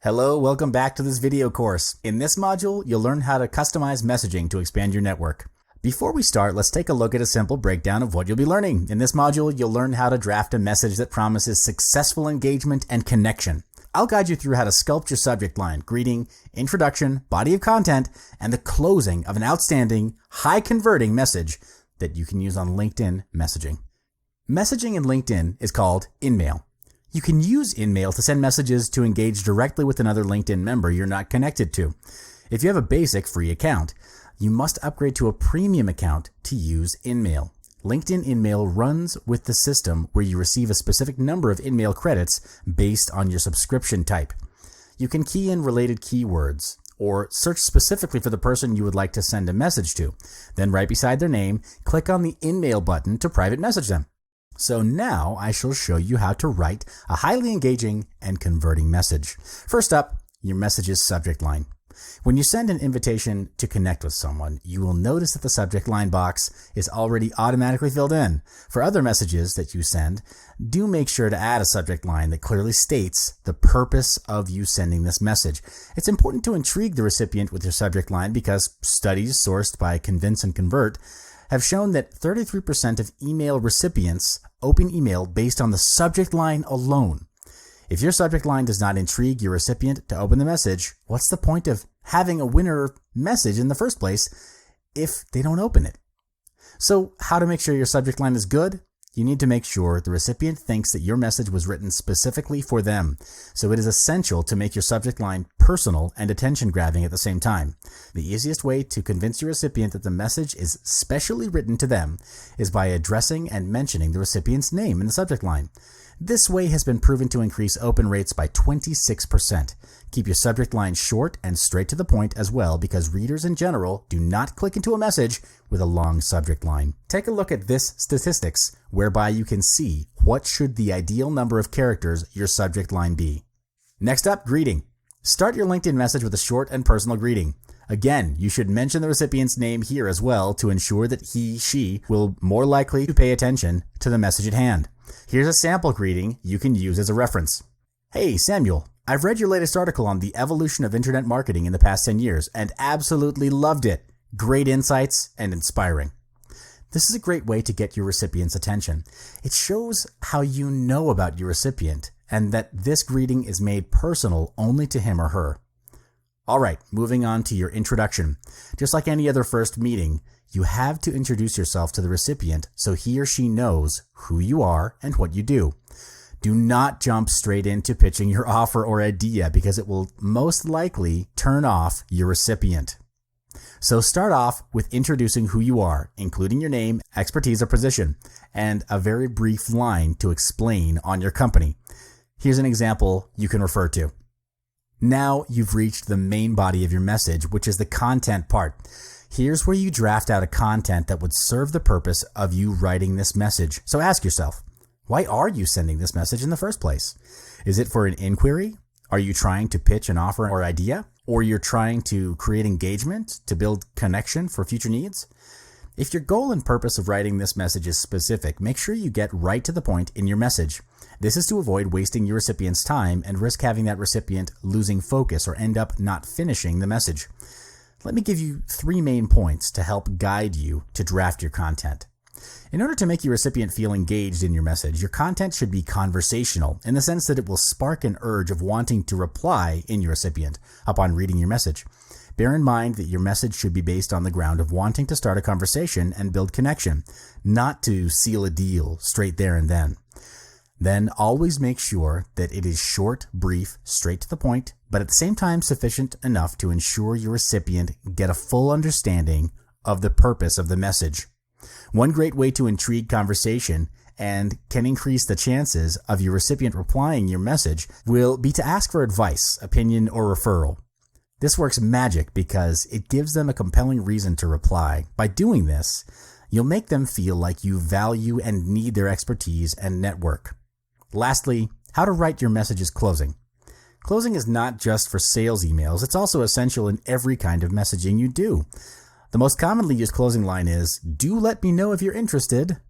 Hello, welcome back to this video course. In this module, you'll learn how to customize messaging to expand your network. Before we start, let's take a look at a simple breakdown of what you'll be learning. In this module, you'll learn how to draft a message that promises successful engagement and connection. I'll guide you through how to sculpt your subject line, greeting, introduction, body of content, and the closing of an outstanding, high-converting message that you can use on LinkedIn messaging. Messaging in LinkedIn is called InMail. You can use InMail to send messages to engage directly with another LinkedIn member you're not connected to. If you have a basic free account, you must upgrade to a premium account to use InMail. LinkedIn InMail runs with the system where you receive a specific number of InMail credits based on your subscription type. You can key in related keywords or search specifically for the person you would like to send a message to. Then right beside their name, click on the InMail button to private message them. So now I shall show you how to write a highly engaging and converting message. First up, your message's subject line. When you send an invitation to connect with someone, you will notice that the subject line box is already automatically filled in. For other messages that you send, do make sure to add a subject line that clearly states the purpose of you sending this message. It's important to intrigue the recipient with your subject line because studies sourced by Convince and Convert have shown that 33% of email recipients open email based on the subject line alone. If your subject line does not intrigue your recipient to open the message, what's the point of having a winner message in the first place if they don't open it? So how to make sure your subject line is good? You need to make sure the recipient thinks that your message was written specifically for them. So it is essential to make your subject line personal and attention-grabbing at the same time. The easiest way to convince your recipient that the message is specially written to them is by addressing and mentioning the recipient's name in the subject line. This way has been proven to increase open rates by 26%. Keep your subject line short and straight to the point as well, because readers in general do not click into a message with a long subject line. Take a look at this statistics, whereby you can see what should the ideal number of characters your subject line be. Next up, greeting. Start your LinkedIn message with a short and personal greeting. Again, you should mention the recipient's name here as well to ensure that he/she will more likely to pay attention to the message at hand. Here's a sample greeting you can use as a reference. Hey, Samuel, I've read your latest article on the evolution of internet marketing in the past 10 years and absolutely loved it. Great insights and inspiring. This is a great way to get your recipient's attention. It shows how you know about your recipient and that this greeting is made personal only to him or her. All right, moving on to your introduction. Just like any other first meeting, you have to introduce yourself to the recipient so he or she knows who you are and what you do. Do not jump straight into pitching your offer or idea because it will most likely turn off your recipient. So start off with introducing who you are, including your name, expertise, or position, and a very brief line to explain on your company. Here's an example you can refer to. Now you've reached the main body of your message, which is the content part. Here's where you draft out a content that would serve the purpose of you writing this message. So ask yourself, why are you sending this message in the first place? Is it for an inquiry? Are you trying to pitch an offer or idea? Or you're trying to create engagement to build connection for future needs? If your goal and purpose of writing this message is specific, make sure you get right to the point in your message. This is to avoid wasting your recipient's time and risk having that recipient losing focus or end up not finishing the message. Let me give you 3 main points to help guide you to draft your content. In order to make your recipient feel engaged in your message, your content should be conversational in the sense that it will spark an urge of wanting to reply in your recipient upon reading your message. Bear in mind that your message should be based on the ground of wanting to start a conversation and build connection, not to seal a deal straight there and then. Then always make sure that it is short, brief, straight to the point, but at the same time sufficient enough to ensure your recipient get a full understanding of the purpose of the message. One great way to intrigue conversation and can increase the chances of your recipient replying your message will be to ask for advice, opinion, or referral. This works magic because it gives them a compelling reason to reply. By doing this, you'll make them feel like you value and need their expertise and network. Lastly, how to write your message's closing. Closing is not just for sales emails, it's also essential in every kind of messaging you do. The most commonly used closing line is, "Do let me know if you're interested."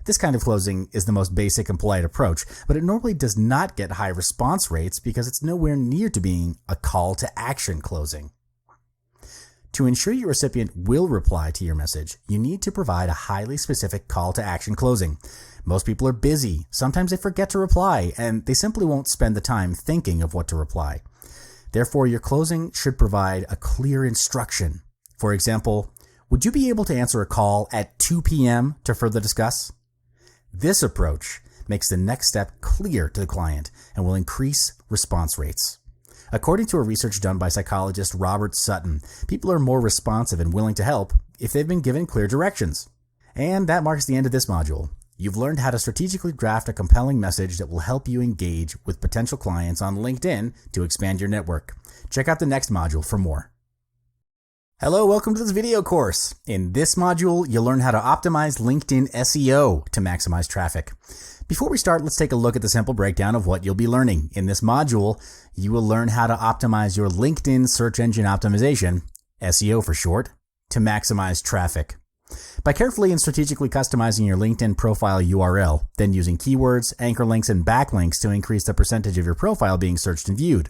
This kind of closing is the most basic and polite approach, but it normally does not get high response rates because it's nowhere near to being a call to action closing. To ensure your recipient will reply to your message, you need to provide a highly specific call to action closing. Most people are busy, sometimes they forget to reply, and they simply won't spend the time thinking of what to reply. Therefore, your closing should provide a clear instruction. For example, would you be able to answer a call at 2 p.m. to further discuss? This approach makes the next step clear to the client and will increase response rates. According to a research done by psychologist Robert Sutton, people are more responsive and willing to help if they've been given clear directions. And that marks the end of this module. You've learned how to strategically draft a compelling message that will help you engage with potential clients on LinkedIn to expand your network. Check out the next module for more. Hello, welcome to this video course. In this module, you'll learn how to optimize LinkedIn SEO to maximize traffic. Before we start, let's take a look at the simple breakdown of what you'll be learning. In this module, you will learn how to optimize your LinkedIn search engine optimization, SEO for short, to maximize traffic. By carefully and strategically customizing your LinkedIn profile URL, then using keywords, anchor links, and backlinks to increase the percentage of your profile being searched and viewed.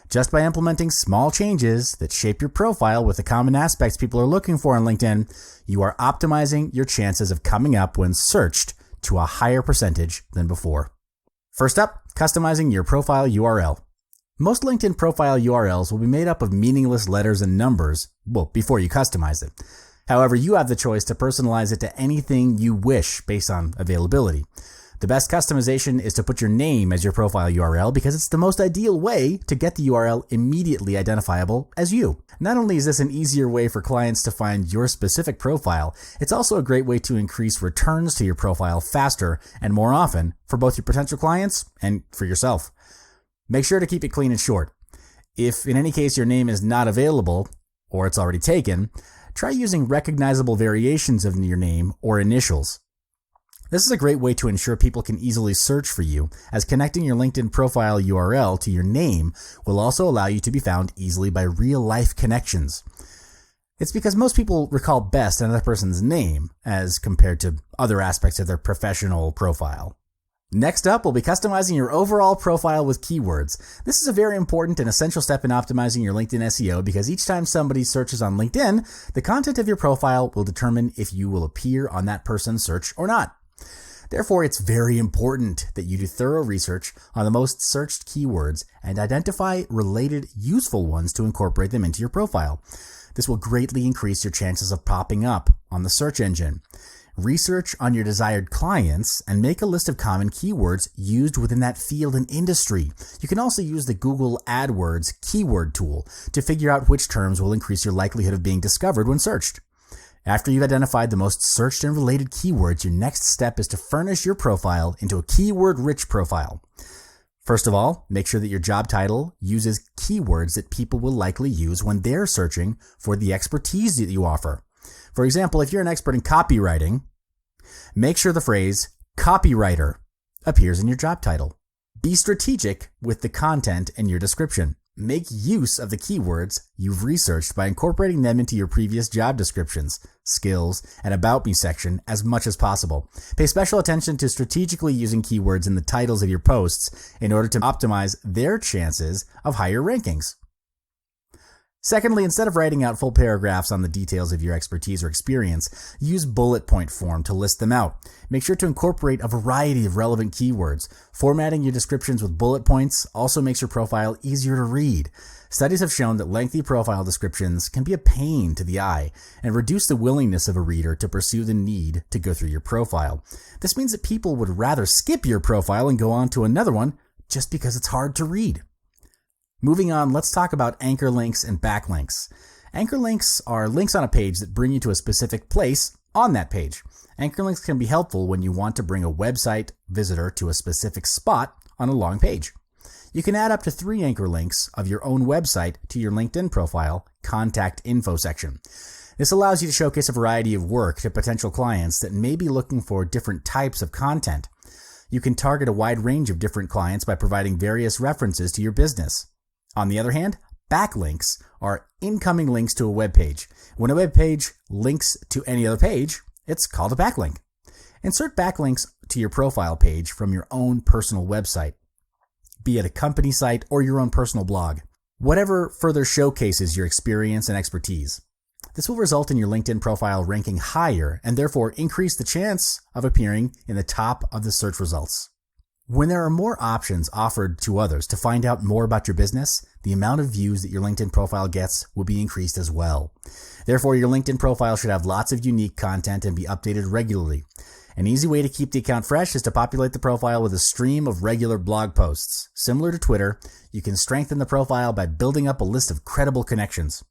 Just by implementing small changes that shape your profile with the common aspects people are looking for on LinkedIn, you are optimizing your chances of coming up when searched to a higher percentage than before. First up, customizing your profile URL. Most LinkedIn profile URLs will be made up of meaningless letters and numbers, before you customize it. However, you have the choice to personalize it to anything you wish based on availability. The best customization is to put your name as your profile URL because it's the most ideal way to get the URL immediately identifiable as you. Not only is this an easier way for clients to find your specific profile, it's also a great way to increase returns to your profile faster and more often for both your potential clients and for yourself. Make sure to keep it clean and short. If in any case your name is not available or it's already taken, try using recognizable variations of your name or initials. This is a great way to ensure people can easily search for you, as connecting your LinkedIn profile URL to your name will also allow you to be found easily by real-life connections. It's because most people recall best another person's name as compared to other aspects of their professional profile. Next up, we'll be customizing your overall profile with keywords. This is a very important and essential step in optimizing your LinkedIn SEO because each time somebody searches on LinkedIn, the content of your profile will determine if you will appear on that person's search or not. Therefore, it's very important that you do thorough research on the most searched keywords and identify related useful ones to incorporate them into your profile. This will greatly increase your chances of popping up on the search engine. Research on your desired clients and make a list of common keywords used within that field and industry. You can also use the Google AdWords keyword tool to figure out which terms will increase your likelihood of being discovered when searched. After you've identified the most searched and related keywords, your next step is to furnish your profile into a keyword-rich profile. First of all, make sure that your job title uses keywords that people will likely use when they're searching for the expertise that you offer. For example, if you're an expert in copywriting, make sure the phrase copywriter appears in your job title. Be strategic with the content in your description. Make use of the keywords you've researched by incorporating them into your previous job descriptions, skills, and About Me section as much as possible. Pay special attention to strategically using keywords in the titles of your posts in order to optimize their chances of higher rankings. Secondly, instead of writing out full paragraphs on the details of your expertise or experience, use bullet point form to list them out. Make sure to incorporate a variety of relevant keywords. Formatting your descriptions with bullet points also makes your profile easier to read. Studies have shown that lengthy profile descriptions can be a pain to the eye and reduce the willingness of a reader to pursue the need to go through your profile. This means that people would rather skip your profile and go on to another one just because it's hard to read. Moving on, let's talk about anchor links and backlinks. Anchor links are links on a page that bring you to a specific place on that page. Anchor links can be helpful when you want to bring a website visitor to a specific spot on a long page. You can add up to 3 anchor links of your own website to your LinkedIn profile contact info section. This allows you to showcase a variety of work to potential clients that may be looking for different types of content. You can target a wide range of different clients by providing various references to your business. On the other hand, backlinks are incoming links to a web page. When a web page links to any other page, it's called a backlink. Insert backlinks to your profile page from your own personal website, be it a company site or your own personal blog. Whatever further showcases your experience and expertise. This will result in your LinkedIn profile ranking higher and therefore increase the chance of appearing in the top of the search results. When there are more options offered to others to find out more about your business, the amount of views that your LinkedIn profile gets will be increased as well. Therefore, your LinkedIn profile should have lots of unique content and be updated regularly. An easy way to keep the account fresh is to populate the profile with a stream of regular blog posts. Similar to Twitter, you can strengthen the profile by building up a list of credible connections.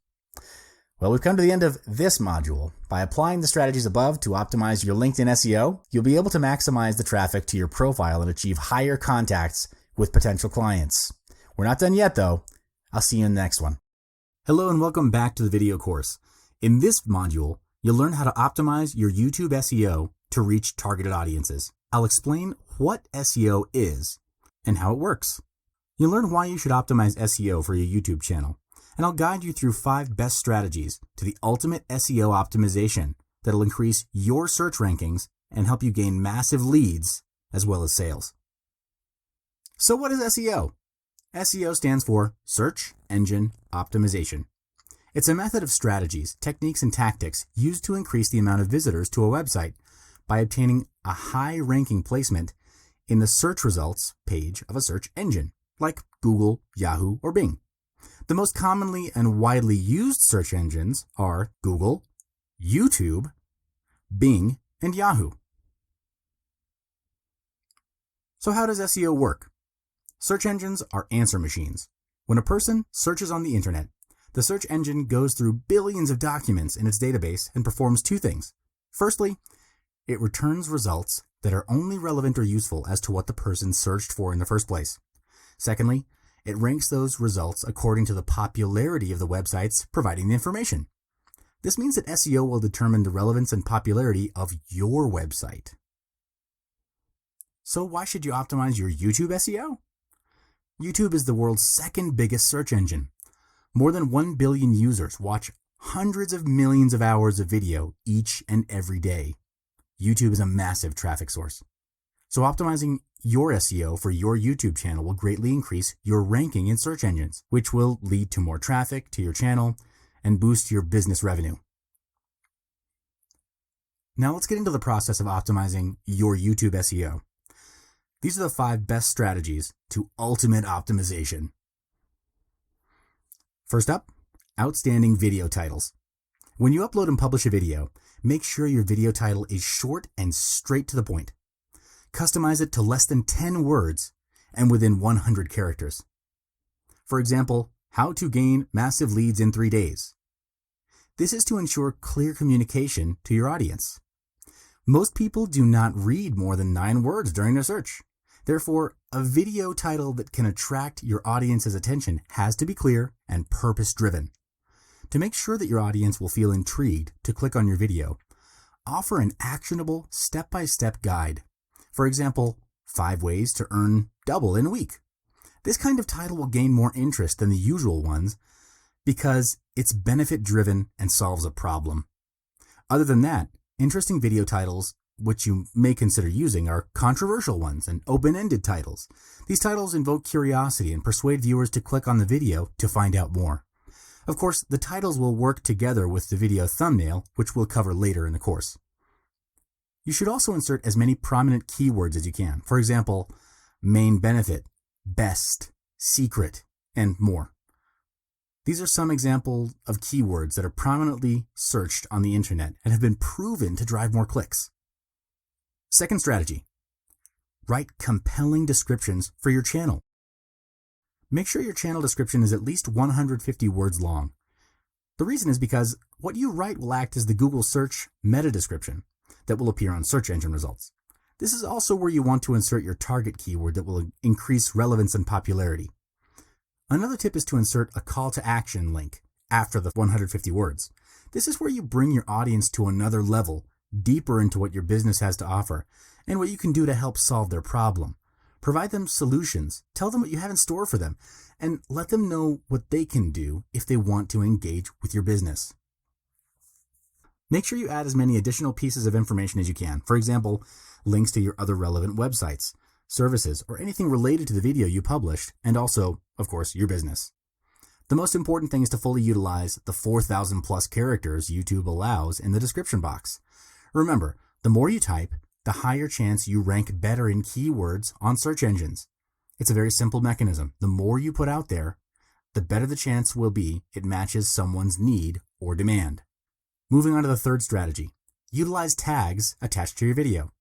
Well, we've come to the end of this module. By applying the strategies above to optimize your LinkedIn SEO, you'll be able to maximize the traffic to your profile and achieve higher contacts with potential clients. We're not done yet, though. I'll see you in the next one. Hello and welcome back to the video course. In this module, you'll learn how to optimize your YouTube SEO to reach targeted audiences. I'll explain what SEO is and how it works. You'll learn why you should optimize SEO for your YouTube channel. And I'll guide you through 5 best strategies to the ultimate SEO optimization that'll increase your search rankings and help you gain massive leads as well as sales. So what is SEO? SEO stands for Search Engine Optimization. It's a method of strategies, techniques, and tactics used to increase the amount of visitors to a website by obtaining a high ranking placement in the search results page of a search engine, like Google, Yahoo, or Bing. The most commonly and widely used search engines are Google, YouTube, Bing, and Yahoo. So how does SEO work? Search engines are answer machines. When a person searches on the internet, the search engine goes through billions of documents in its database and performs 2 things. Firstly, it returns results that are only relevant or useful as to what the person searched for in the first place. Secondly, it ranks those results according to the popularity of the websites providing the information. This means that SEO will determine the relevance and popularity of your website. So why should you optimize your YouTube SEO? YouTube is the world's 2nd biggest search engine. More than 1 billion users watch hundreds of millions of hours of video each and every day. YouTube is a massive traffic source. So optimizing your SEO for your YouTube channel will greatly increase your ranking in search engines, which will lead to more traffic to your channel and boost your business revenue. Now let's get into the process of optimizing your YouTube SEO. These are the 5 best strategies to ultimate optimization. First up, outstanding video titles. When you upload and publish a video, make sure your video title is short and straight to the point. Customize it to less than 10 words and within 100 characters. For example, how to gain massive leads in 3 days. This is to ensure clear communication to your audience. Most people do not read more than 9 words during their search. Therefore, a video title that can attract your audience's attention has to be clear and purpose-driven. To make sure that your audience will feel intrigued to click on your video, offer an actionable step-by-step guide. For example, 5 ways to earn double in a week. This kind of title will gain more interest than the usual ones because it's benefit-driven and solves a problem. Other than that, interesting video titles, which you may consider using, are controversial ones and open-ended titles. These titles invoke curiosity and persuade viewers to click on the video to find out more. Of course, the titles will work together with the video thumbnail, which we'll cover later in the course. You should also insert as many prominent keywords as you can. For example, main benefit, best, secret, and more. These are some examples of keywords that are prominently searched on the internet and have been proven to drive more clicks. Second strategy, write compelling descriptions for your channel. Make sure your channel description is at least 150 words long. The reason is because what you write will act as the Google search meta description that will appear on search engine results. This is also where you want to insert your target keyword that will increase relevance and popularity. Another tip is to insert a call to action link after the 150 words. This is where you bring your audience to another level, deeper into what your business has to offer and what you can do to help solve their problem. Provide them solutions, tell them what you have in store for them, and let them know what they can do if they want to engage with your business. Make sure you add as many additional pieces of information as you can. For example, links to your other relevant websites, services, or anything related to the video you published, and also, of course, your business. The most important thing is to fully utilize the 4,000 plus characters YouTube allows in the description box. Remember, the more you type, the higher chance you rank better in keywords on search engines. It's a very simple mechanism. The more you put out there, the better the chance will be it matches someone's need or demand. Moving on to the third strategy, utilize tags attached to your video.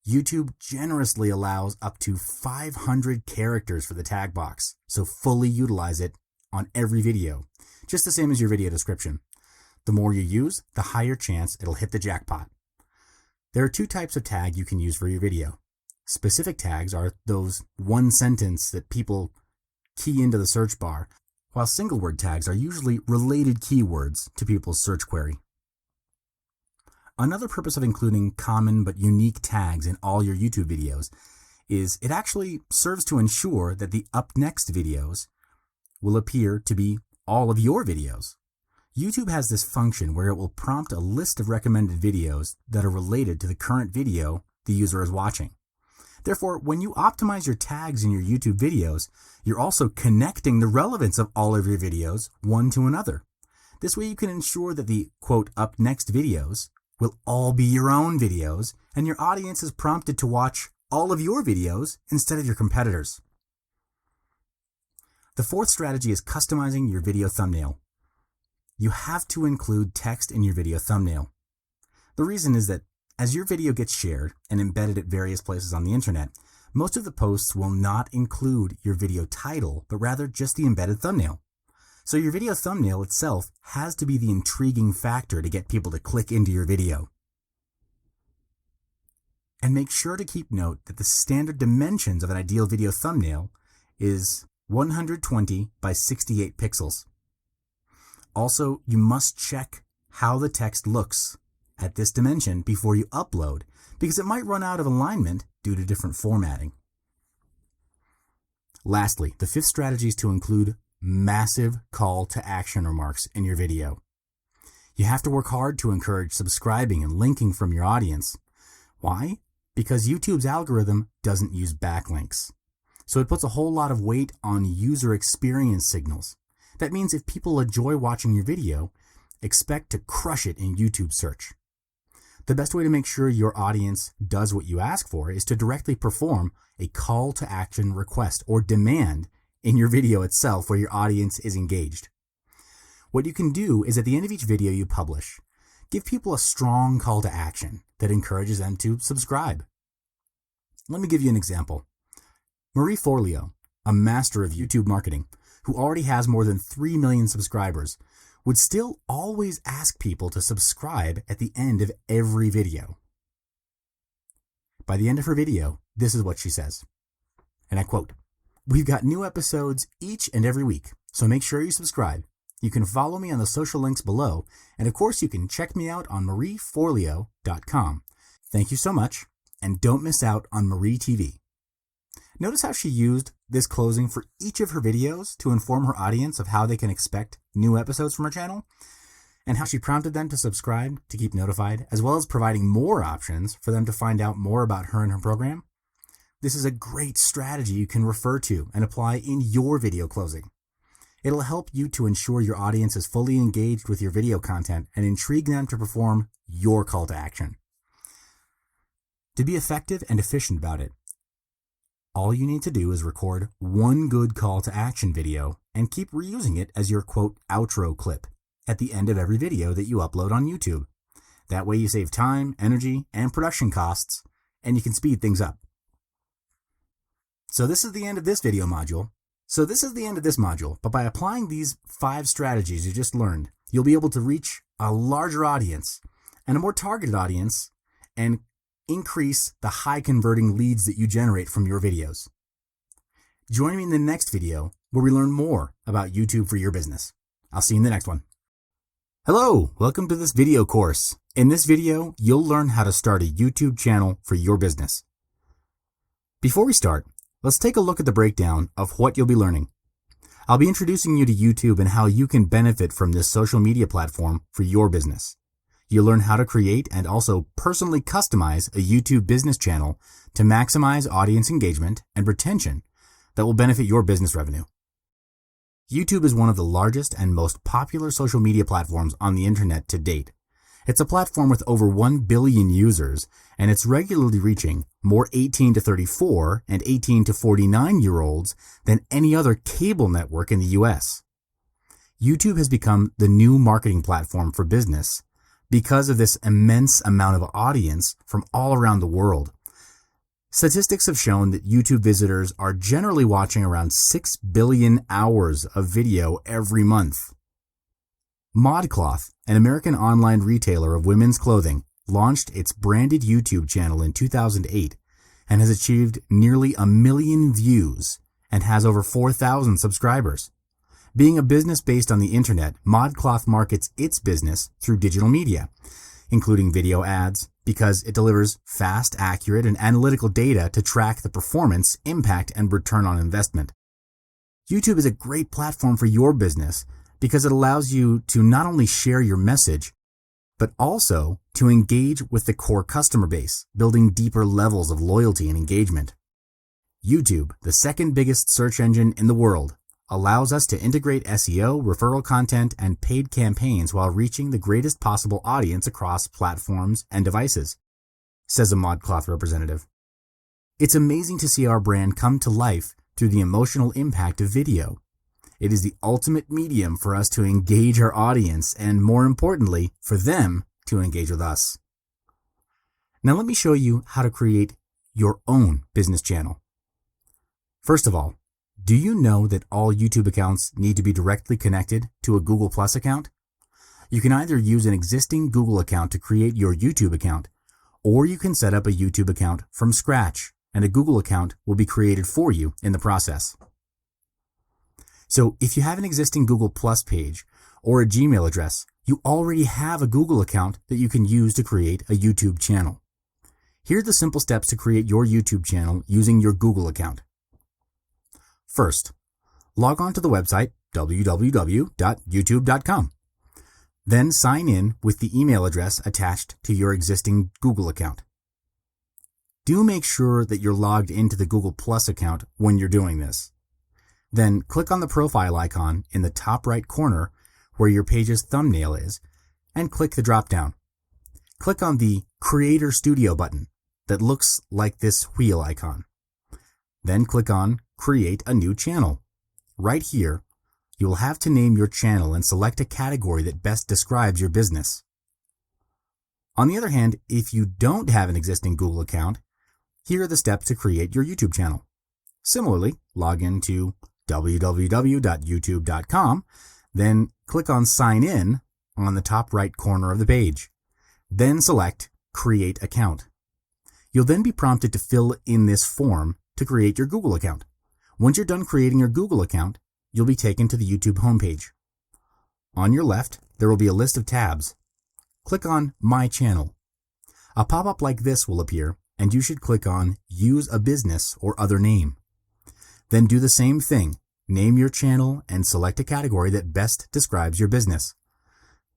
YouTube generously allows up to 500 characters for the tag box, so fully utilize it on every video, just the same as your video description. The more you use, the higher chance it'll hit the jackpot. There are two types of tag you can use for your video. Specific tags are those one sentence that people key into the search bar, while single word tags are usually related keywords to people's search query. Another purpose of including common but unique tags in all your YouTube videos is it actually serves to ensure that the up next videos will appear to be all of your videos. YouTube has this function where it will prompt a list of recommended videos that are related to the current video the user is watching. Therefore, when you optimize your tags in your YouTube videos, you're also connecting the relevance of all of your videos one to another. This way you can ensure that the, quote, up next videos will all be your own videos, and your audience is prompted to watch all of your videos instead of your competitors. The fourth strategy is customizing your video thumbnail. You have to include text in your video thumbnail. The reason is that as your video gets shared and embedded at various places on the internet, most of the posts will not include your video title, but rather just the embedded thumbnail. So your video thumbnail itself has to be the intriguing factor to get people to click into your video. And make sure to keep note that the standard dimensions of an ideal video thumbnail is 120 by 68 pixels. Also, you must check how the text looks at this dimension before you upload, because it might run out of alignment due to different formatting. Lastly, the fifth strategy is to include massive call to action remarks in your video. You have to work hard to encourage subscribing and linking from your audience. Why? Because YouTube's algorithm doesn't use backlinks. So it puts a whole lot of weight on user experience signals. That means if people enjoy watching your video, expect to crush it in YouTube search. The best way to make sure your audience does what you ask for is to directly perform a call to action request or demand in your video itself where your audience is engaged. What you can do is at the end of each video you publish, give people a strong call to action that encourages them to subscribe. Let me give you an example. Marie Forleo, a master of YouTube marketing, who already has more than 3 million subscribers, would still always ask people to subscribe at the end of every video. By the end of her video, this is what she says, and I quote, "We've got new episodes each and every week, so make sure you subscribe. You can follow me on the social links below, and of course you can check me out on marieforleo.com. Thank you so much, and don't miss out on Marie TV." Notice how she used this closing for each of her videos to inform her audience of how they can expect new episodes from her channel, and how she prompted them to subscribe to keep notified, as well as providing more options for them to find out more about her and her program. This is a great strategy you can refer to and apply in your video closing. It'll help you to ensure your audience is fully engaged with your video content and intrigue them to perform your call to action. To be effective and efficient about it, all you need to do is record one good call to action video and keep reusing it as your quote outro clip at the end of every video that you upload on YouTube. That way you save time, energy, and production costs, and you can speed things up. So this is the end of this video module. But by applying these 5 strategies you just learned, you'll be able to reach a larger audience and a more targeted audience and increase the high converting leads that you generate from your videos. Join me in the next video where we learn more about YouTube for your business. I'll see you in the next one. Hello, welcome to this video course. In this video, you'll learn how to start a YouTube channel for your business. Before we start, let's take a look at the breakdown of what you'll be learning. I'll be introducing you to YouTube and how you can benefit from this social media platform for your business. you'll learn how to create and also personally customize a YouTube business channel to maximize audience engagement and retention that will benefit your business revenue. YouTube is one of the largest and most popular social media platforms on the internet to date. It's a platform with over 1 billion users, and it's regularly reaching more 18 to 34 and 18 to 49-year-olds than any other cable network in the US. YouTube has become the new marketing platform for business because of this immense amount of audience from all around the world. Statistics have shown that YouTube visitors are generally watching around 6 billion hours of video every month. ModCloth, an American online retailer of women's clothing, launched its branded YouTube channel in 2008 and has achieved nearly 1 million views and has over 4,000 subscribers. Being a business based on the internet, ModCloth markets its business through digital media, including video ads, because it delivers fast, accurate, and analytical data to track the performance, impact, and return on investment. YouTube is a great platform for your business because it allows you to not only share your message, but also to engage with the core customer base, building deeper levels of loyalty and engagement. YouTube, the second biggest search engine in the world, allows us to integrate SEO, referral content, and paid campaigns while reaching the greatest possible audience across platforms and devices, says a ModCloth representative. It's amazing to see our brand come to life through the emotional impact of video. It is the ultimate medium for us to engage our audience and, more importantly, for them to engage with us. Now let me show you how to create your own business channel. First of all, do you know that all YouTube accounts need to be directly connected to a Google Plus account? You can either use an existing Google account to create your YouTube account, or you can set up a YouTube account from scratch, and a Google account will be created for you in the process. So if you have an existing Google Plus page or a Gmail address, you already have a Google account that you can use to create a YouTube channel. Here are the simple steps to create your YouTube channel using your Google account. First, log on to the website www.youtube.com. Then sign in with the email address attached to your existing Google account. Do make sure that you're logged into the Google Plus account when you're doing this. Then click on the profile icon in the top right corner where your page's thumbnail is and click the drop-down. Click on the Creator Studio button that looks like this wheel icon. Then click on Create a New Channel. Right here, you will have to name your channel and select a category that best describes your business. On the other hand, if you don't have an existing Google account, here are the steps to create your YouTube channel. Similarly, log into www.youtube.com, then click on Sign In on the top right corner of the page. Then select Create Account. You'll then be prompted to fill in this form to create your Google account. Once you're done creating your Google account, you'll be taken to the YouTube homepage. On your left, there will be a list of tabs. Click on My Channel. A pop-up like this will appear, and you should click on Use a Business or Other Name. Then do the same thing. Name your channel and select a category that best describes your business.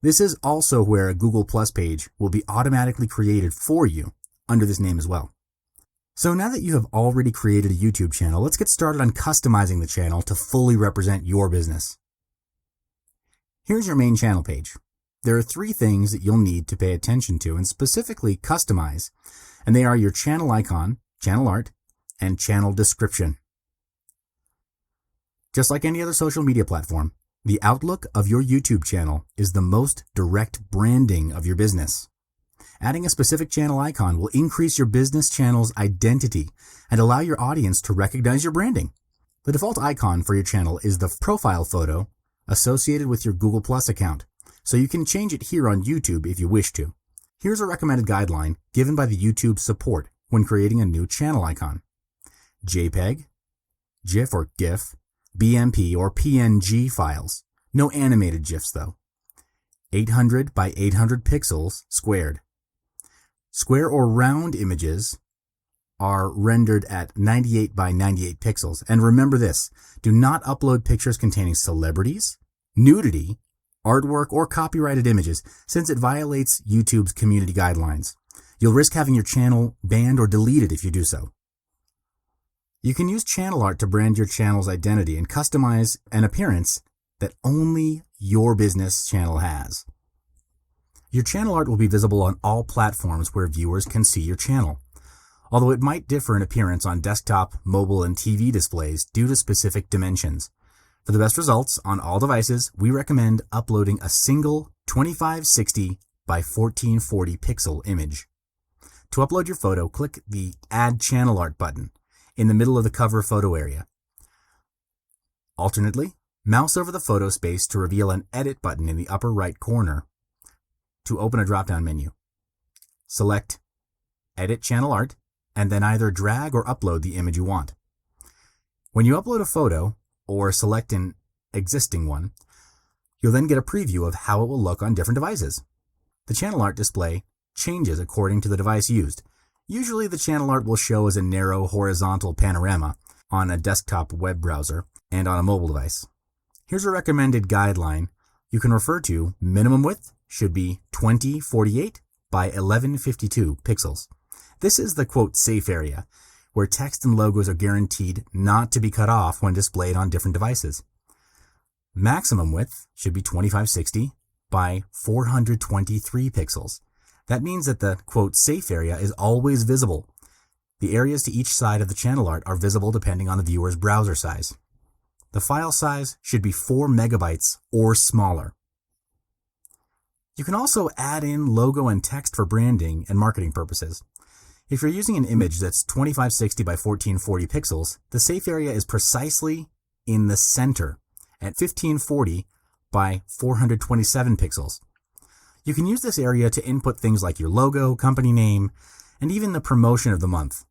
This is also where a Google Plus page will be automatically created for you under this name as well. So now that you have already created a YouTube channel, let's get started on customizing the channel to fully represent your business. Here's your main channel page. There are 3 things that you'll need to pay attention to and specifically customize, and they are your channel icon, channel art, and channel description. Just like any other social media platform, the outlook of your YouTube channel is the most direct branding of your business. Adding a specific channel icon will increase your business channel's identity and allow your audience to recognize your branding. The default icon for your channel is the profile photo associated with your Google Plus account, so you can change it here on YouTube if you wish to. Here's a recommended guideline given by the YouTube support when creating a new channel icon. JPEG, GIF or GIF, BMP or PNG files. No animated GIFs though. 800 by 800 pixels squared. Square or round images are rendered at 98 by 98 pixels. And remember this, do not upload pictures containing celebrities, nudity, artwork, or copyrighted images, since it violates YouTube's community guidelines. You'll risk having your channel banned or deleted if you do so. You can use channel art to brand your channel's identity and customize an appearance that only your business channel has. Your channel art will be visible on all platforms where viewers can see your channel, although it might differ in appearance on desktop, mobile, and TV displays due to specific dimensions. For the best results on all devices, we recommend uploading a single 2560 by 1440 pixel image. To upload your photo, click the Add Channel Art button in the middle of the cover photo area. Alternately, mouse over the photo space to reveal an Edit button in the upper right corner to open a drop-down menu. Select Edit Channel Art, and then either drag or upload the image you want. When you upload a photo, or select an existing one, you'll then get a preview of how it will look on different devices. The channel art display changes according to the device used. Usually the channel art will show as a narrow horizontal panorama on a desktop web browser and on a mobile device. Here's a recommended guideline you can refer to. Minimum width should be 2048 by 1152 pixels. This is the quote safe area, where text and logos are guaranteed not to be cut off when displayed on different devices. Maximum width should be 2560 by 423 pixels. That means that the quote safe area is always visible. The areas to each side of the channel art are visible depending on the viewer's browser size. The file size should be 4 megabytes or smaller. You can also add in logo and text for branding and marketing purposes. If you're using an image that's 2560 by 1440 pixels, the safe area is precisely in the center at 1540 by 427 pixels. You can use this area to input things like your logo, company name, and even the promotion of the month.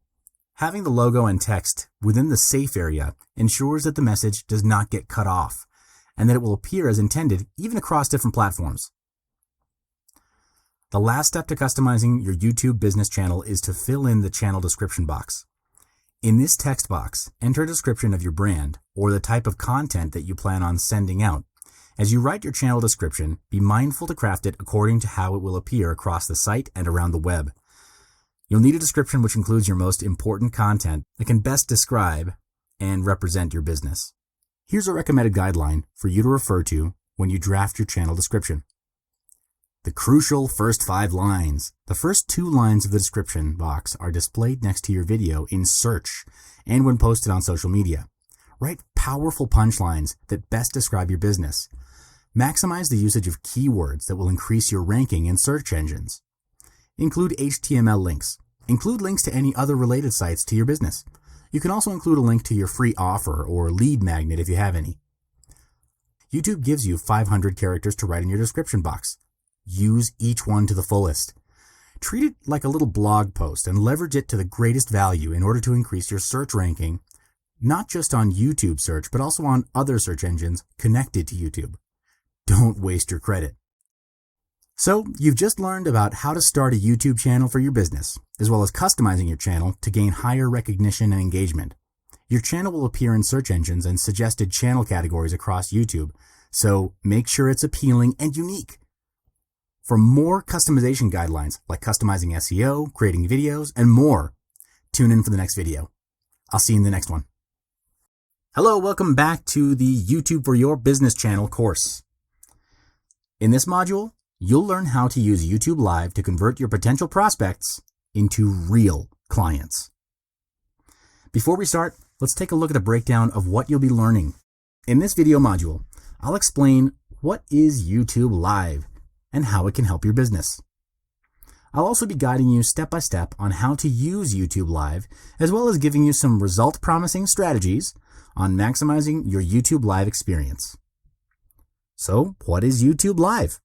Having the logo and text within the safe area ensures that the message does not get cut off, and that it will appear as intended even across different platforms. The last step to customizing your YouTube business channel is to fill in the channel description box. In this text box, enter a description of your brand or the type of content that you plan on sending out. As you write your channel description, be mindful to craft it according to how it will appear across the site and around the web. You'll need a description which includes your most important content that can best describe and represent your business. Here's a recommended guideline for you to refer to when you draft your channel description. The crucial first 5 lines. The first 2 lines of the description box are displayed next to your video in search and when posted on social media. Write powerful punchlines that best describe your business. Maximize the usage of keywords that will increase your ranking in search engines. Include HTML links. Include links to any other related sites to your business. You can also include a link to your free offer or lead magnet if you have any. YouTube gives you 500 characters to write in your description box. Use each one to the fullest. Treat it like a little blog post and leverage it to the greatest value in order to increase your search ranking, not just on YouTube search, but also on other search engines connected to YouTube. Don't waste your credit. So, you've just learned about how to start a YouTube channel for your business, as well as customizing your channel to gain higher recognition and engagement. Your channel will appear in search engines and suggested channel categories across YouTube, so make sure it's appealing and unique. For more customization guidelines like customizing SEO, creating videos, and more, tune in for the next video. I'll see you in the next one. Hello, welcome back to the YouTube for Your Business channel course. In this module, you'll learn how to use YouTube Live to convert your potential prospects into real clients. Before we start, let's take a look at a breakdown of what you'll be learning. In this video module, I'll explain what is YouTube Live and how it can help your business. I'll also be guiding you step by step on how to use YouTube Live, as well as giving you some result-promising strategies on maximizing your YouTube Live experience. So, what is YouTube Live?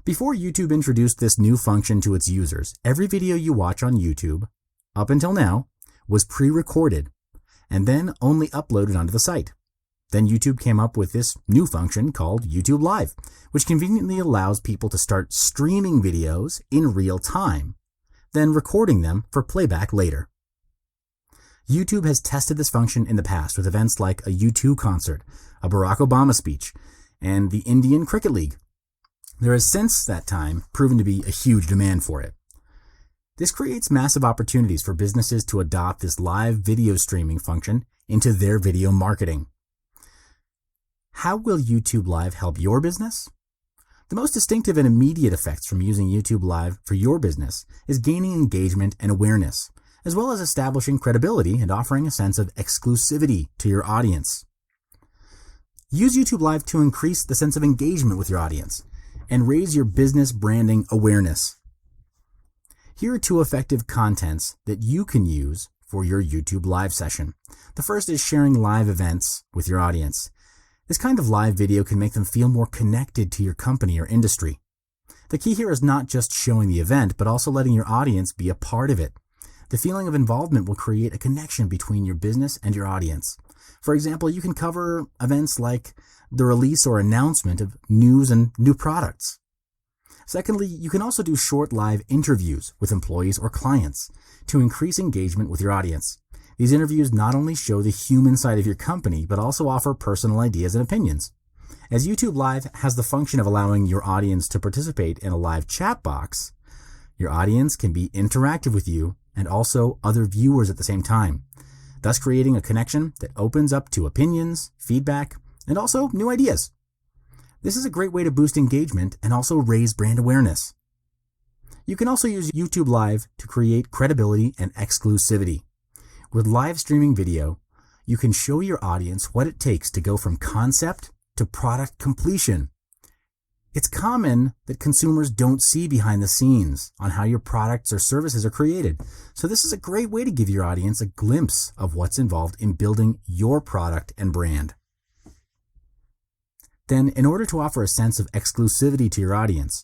Before YouTube introduced this new function to its users, every video you watch on YouTube, up until now, was pre-recorded and then only uploaded onto the site. Then YouTube came up with this new function called YouTube Live, which conveniently allows people to start streaming videos in real time, then recording them for playback later. YouTube has tested this function in the past with events like a U2 concert, a Barack Obama speech, and the Indian Cricket League. There has since that time proven to be a huge demand for it. This creates massive opportunities for businesses to adopt this live video streaming function into their video marketing. How will YouTube Live help your business? The most distinctive and immediate effects from using YouTube Live for your business is gaining engagement and awareness, as well as establishing credibility and offering a sense of exclusivity to your audience. Use YouTube Live to increase the sense of engagement with your audience and raise your business branding awareness. Here are two effective contents that you can use for your YouTube Live session. The first is sharing live events with your audience. This kind of live video can make them feel more connected to your company or industry. The key here is not just showing the event, but also letting your audience be a part of it. The feeling of involvement will create a connection between your business and your audience. For example, you can cover events like the release or announcement of news and new products. Secondly, you can also do short live interviews with employees or clients to increase engagement with your audience. These interviews not only show the human side of your company, but also offer personal ideas and opinions. As YouTube Live has the function of allowing your audience to participate in a live chat box, your audience can be interactive with you and also other viewers at the same time, thus creating a connection that opens up to opinions, feedback, and also new ideas. This is a great way to boost engagement and also raise brand awareness. You can also use YouTube Live to create credibility and exclusivity. With live streaming video, you can show your audience what it takes to go from concept to product completion. It's common that consumers don't see behind the scenes on how your products or services are created. So this is a great way to give your audience a glimpse of what's involved in building your product and brand. Then, in order to offer a sense of exclusivity to your audience,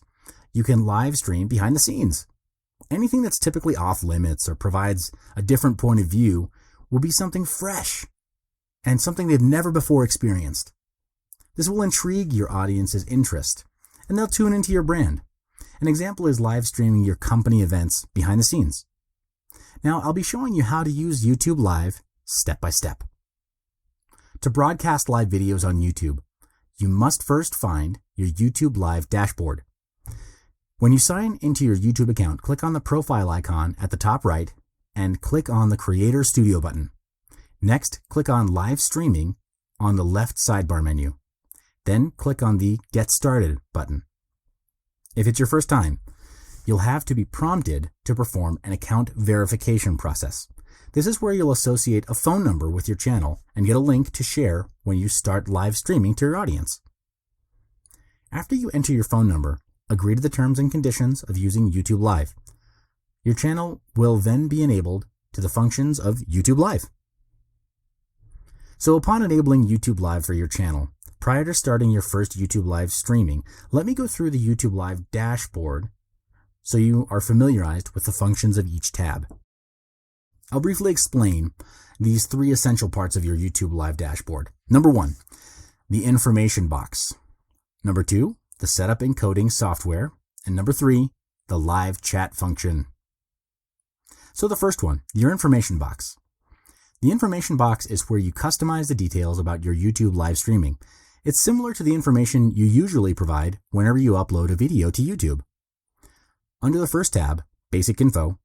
you can live stream behind the scenes. Anything that's typically off limits or provides a different point of view will be something fresh and something they've never before experienced. This will intrigue your audience's interest, and they'll tune into your brand. An example is live streaming your company events behind the scenes. Now, I'll be showing you how to use YouTube Live step by step. To broadcast live videos on YouTube, you must first find your YouTube Live dashboard. When you sign into your YouTube account, click on the profile icon at the top right and click on the Creator Studio button. Next, click on Live Streaming on the left sidebar menu. Then click on the Get Started button. If it's your first time, you'll have to be prompted to perform an account verification process. This is where you'll associate a phone number with your channel and get a link to share when you start live streaming to your audience. After you enter your phone number, agree to the terms and conditions of using YouTube Live. Your channel will then be enabled to the functions of YouTube Live. So upon enabling YouTube Live for your channel, prior to starting your first YouTube Live streaming, let me go through the YouTube Live dashboard so you are familiarized with the functions of each tab. I'll briefly explain these three essential parts of your YouTube Live dashboard. Number 1, the information box. Number 2, the setup encoding software. And number 3, the live chat function. So the first one, your information box. The information box is where you customize the details about your YouTube live streaming. It's similar to the information you usually provide whenever you upload a video to YouTube. Under the first tab, Basic Info,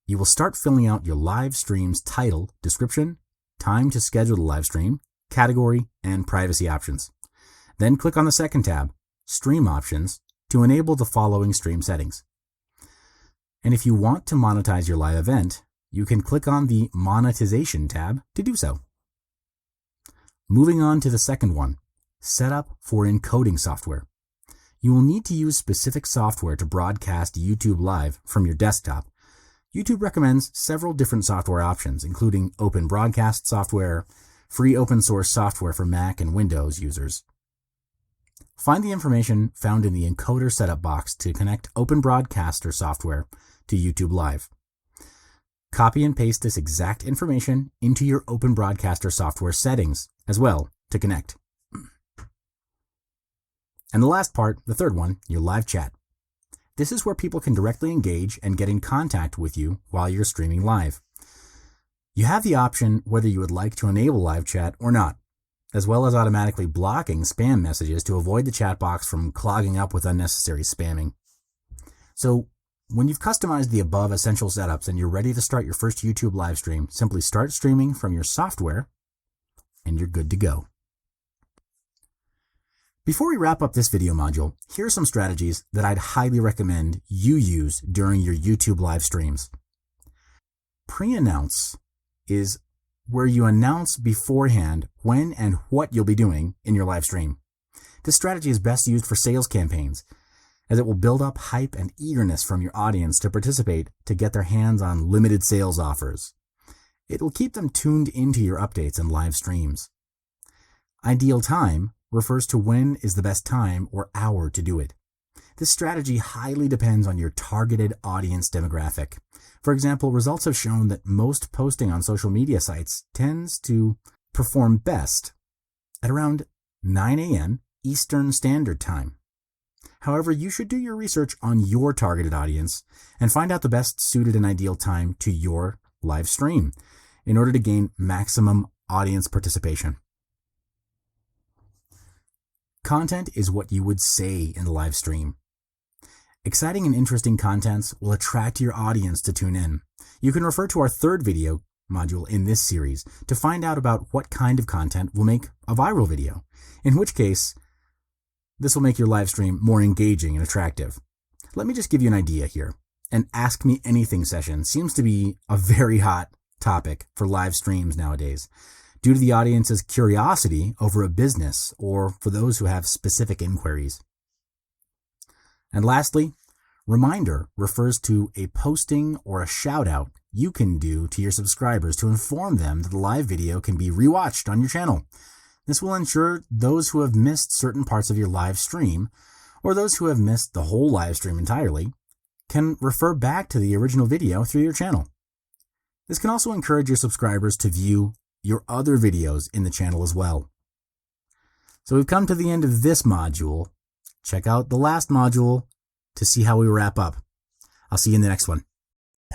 you will start filling out your live stream's title, description, time to schedule the live stream, category, and privacy options. Then click on the second tab, Stream Options, to enable the following stream settings. And if you want to monetize your live event, you can click on the Monetization tab to do so. Moving on to the second one, Setup for encoding software. You will need to use specific software to broadcast YouTube Live from your desktop. YouTube recommends several different software options, including Open Broadcast software, free open source software for Mac and Windows users. Find the information found in the encoder setup box to connect Open Broadcaster software to YouTube Live. Copy and paste this exact information into your Open Broadcaster software settings as well to connect. And the last part, the third one, your live chat. This is where people can directly engage and get in contact with you while you're streaming live. You have the option whether you would like to enable live chat or not. as well as automatically blocking spam messages to avoid the chat box from clogging up with unnecessary spamming. So, when you've customized the above essential setups and you're ready to start your first YouTube live stream, simply start streaming from your software and you're good to go. Before we wrap up this video module, here are some strategies that I'd highly recommend you use during your YouTube live streams. Pre-announce is where you announce beforehand when and what you'll be doing in your live stream. This strategy is best used for sales campaigns, as it will build up hype and eagerness from your audience to participate to get their hands on limited sales offers. It will keep them tuned into your updates and live streams. Ideal time refers to when is the best time or hour to do it. This strategy highly depends on your targeted audience demographic. For example, results have shown that most posting on social media sites tends to perform best at around 9 a.m. Eastern Standard Time. However, you should do your research on your targeted audience and find out the best suited and ideal time to your live stream in order to gain maximum audience participation. Content is what you would say in the live stream. Exciting and interesting contents will attract your audience to tune in. You can refer to our third video module in this series to find out about what kind of content will make a viral video, in which case, this will make your live stream more engaging and attractive. Let me just give you an idea here. An Ask Me Anything session seems to be a very hot topic for live streams nowadays, due to the audience's curiosity over a business or for those who have specific inquiries. And lastly, reminder refers to a posting or a shout out you can do to your subscribers to inform them that the live video can be rewatched on your channel. This will ensure those who have missed certain parts of your live stream, or those who have missed the whole live stream entirely, can refer back to the original video through your channel. This can also encourage your subscribers to view your other videos in the channel as well. So we've come to the end of this module. Check out the last module to see how we wrap up. I'll see you in the next one.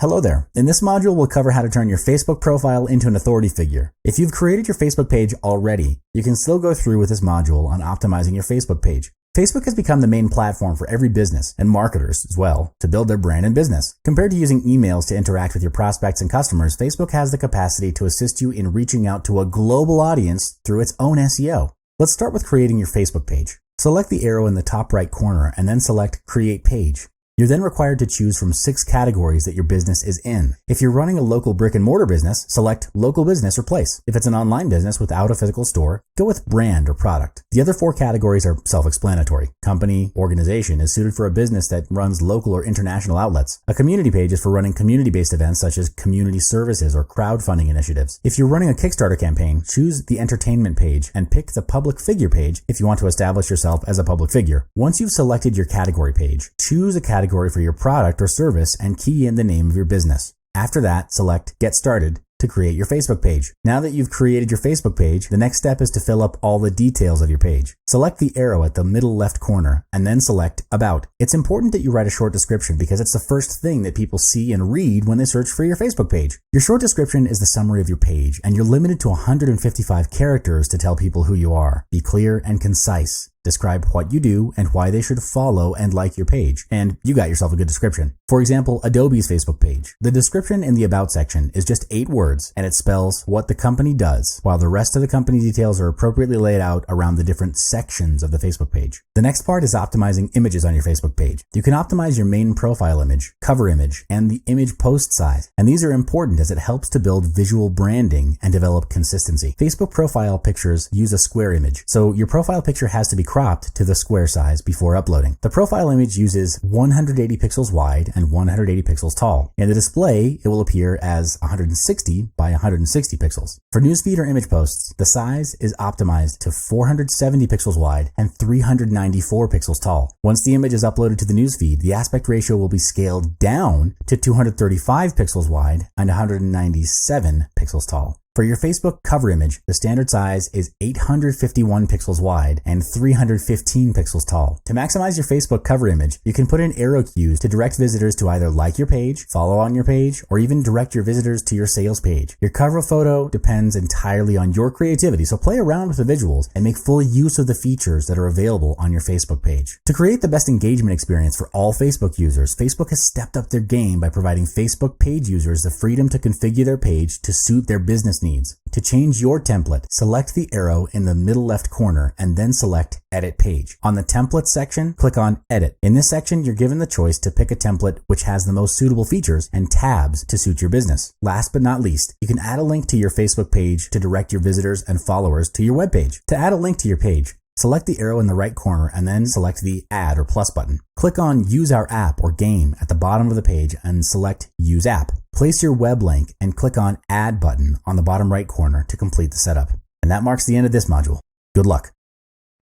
Hello there. In this module, we'll cover how to turn your Facebook profile into an authority figure. If you've created your Facebook page already, you can still go through with this module on optimizing your Facebook page. Facebook has become the main platform for every business and marketers as well to build their brand and business. Compared to using emails to interact with your prospects and customers, Facebook has the capacity to assist you in reaching out to a global audience through its own SEO. Let's start with creating your Facebook page. Select the arrow in the top right corner and then select Create Page. You're then required to choose from 6 categories that your business is in. If you're running a local brick and mortar business, select local business or place. If it's an online business without a physical store, go with brand or product. The other 4 categories are self-explanatory. Company, organization is suited for a business that runs local or international outlets. A community page is for running community-based events such as community services or crowdfunding initiatives. If you're running a Kickstarter campaign, choose the entertainment page and pick the public figure page if you want to establish yourself as a public figure. Once you've selected your category page, choose a category for your product or service and key in the name of your business. After that, select Get Started to create your Facebook page. Now that you've created your Facebook page, the next step is to fill up all the details of your page. Select the arrow at the middle left corner and then select About. It's important that you write a short description because it's the first thing that people see and read when they search for your Facebook page. Your short description is the summary of your page, and you're limited to 155 characters to tell people who you are. Be clear and concise. Describe what you do and why they should follow and like your page, and you got yourself a good description. For example, Adobe's Facebook page. The description in the About section is just 8 words, and it spells what the company does, while the rest of the company details are appropriately laid out around the different sections of the Facebook page. The next part is optimizing images on your Facebook page. You can optimize your main profile image, cover image, and the image post size, and these are important as it helps to build visual branding and develop consistency. Facebook profile pictures use a square image, so your profile picture has to be cropped to the square size before uploading. The profile image uses 180 pixels wide and 180 pixels tall. In the display, it will appear as 160 by 160 pixels. For newsfeed or image posts, the size is optimized to 470 pixels wide and 394 pixels tall. Once the image is uploaded to the newsfeed, the aspect ratio will be scaled down to 235 pixels wide and 197 pixels tall. For your Facebook cover image, the standard size is 851 pixels wide and 315 pixels tall. To maximize your Facebook cover image, you can put in arrow cues to direct visitors to either like your page, follow on your page, or even direct your visitors to your sales page. Your cover photo depends entirely on your creativity, so play around with the visuals and make full use of the features that are available on your Facebook page. To create the best engagement experience for all Facebook users, Facebook has stepped up their game by providing Facebook page users the freedom to configure their page to suit their business needs. To change your template, select the arrow in the middle left corner and then select Edit Page. On the Template section, click on Edit. In this section, you're given the choice to pick a template which has the most suitable features and tabs to suit your business. Last but not least, you can add a link to your Facebook page to direct your visitors and followers to your web page. To add a link to your page, select the arrow in the right corner and then select the Add or Plus button. Click on Use Our App or Game at the bottom of the page and select Use App. Place your web link and click on Add button on the bottom right corner to complete the setup. And that marks the end of this module. Good luck.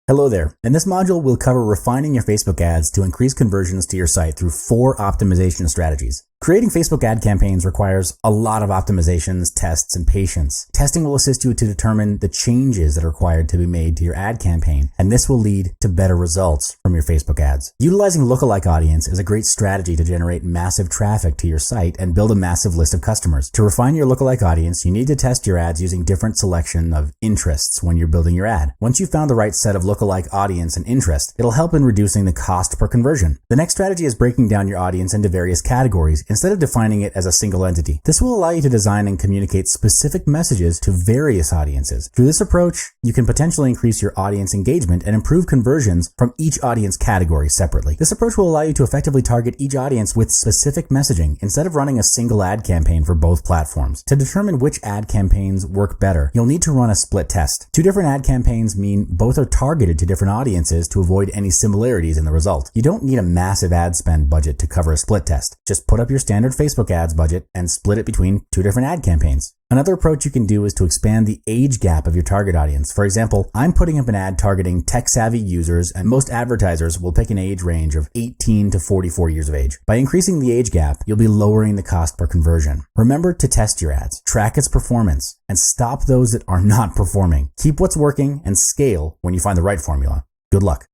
Hello there. In this module, we'll cover refining your Facebook ads to increase conversions to your site through 4 optimization strategies. Creating Facebook ad campaigns requires a lot of optimizations, tests, and patience. Testing will assist you to determine the changes that are required to be made to your ad campaign, and this will lead to better results from your Facebook ads. Utilizing lookalike audience is a great strategy to generate massive traffic to your site and build a massive list of customers. To refine your lookalike audience, you need to test your ads using different selection of interests when you're building your ad. Once you've found the right set of lookalike audience and interest, it'll help in reducing the cost per conversion. The next strategy is breaking down your audience into various categories instead of defining it as a single entity. This will allow you to design and communicate specific messages to various audiences. Through this approach, you can potentially increase your audience engagement and improve conversions from each audience category separately. This approach will allow you to effectively target each audience with specific messaging instead of running a single ad campaign for both platforms. To determine which ad campaigns work better, you'll need to run a split test. 2 different ad campaigns mean both are targeted to different audiences to avoid any similarities in the result. You don't need a massive ad spend budget to cover a split test. Just put up your standard Facebook ads budget and split it between 2 different ad campaigns. Another approach you can do is to expand the age gap of your target audience. For example, I'm putting up an ad targeting tech-savvy users, and most advertisers will pick an age range of 18 to 44 years of age. By increasing the age gap, you'll be lowering the cost per conversion. Remember to test your ads, track its performance, and stop those that are not performing. Keep what's working and scale when you find the right formula. Good luck.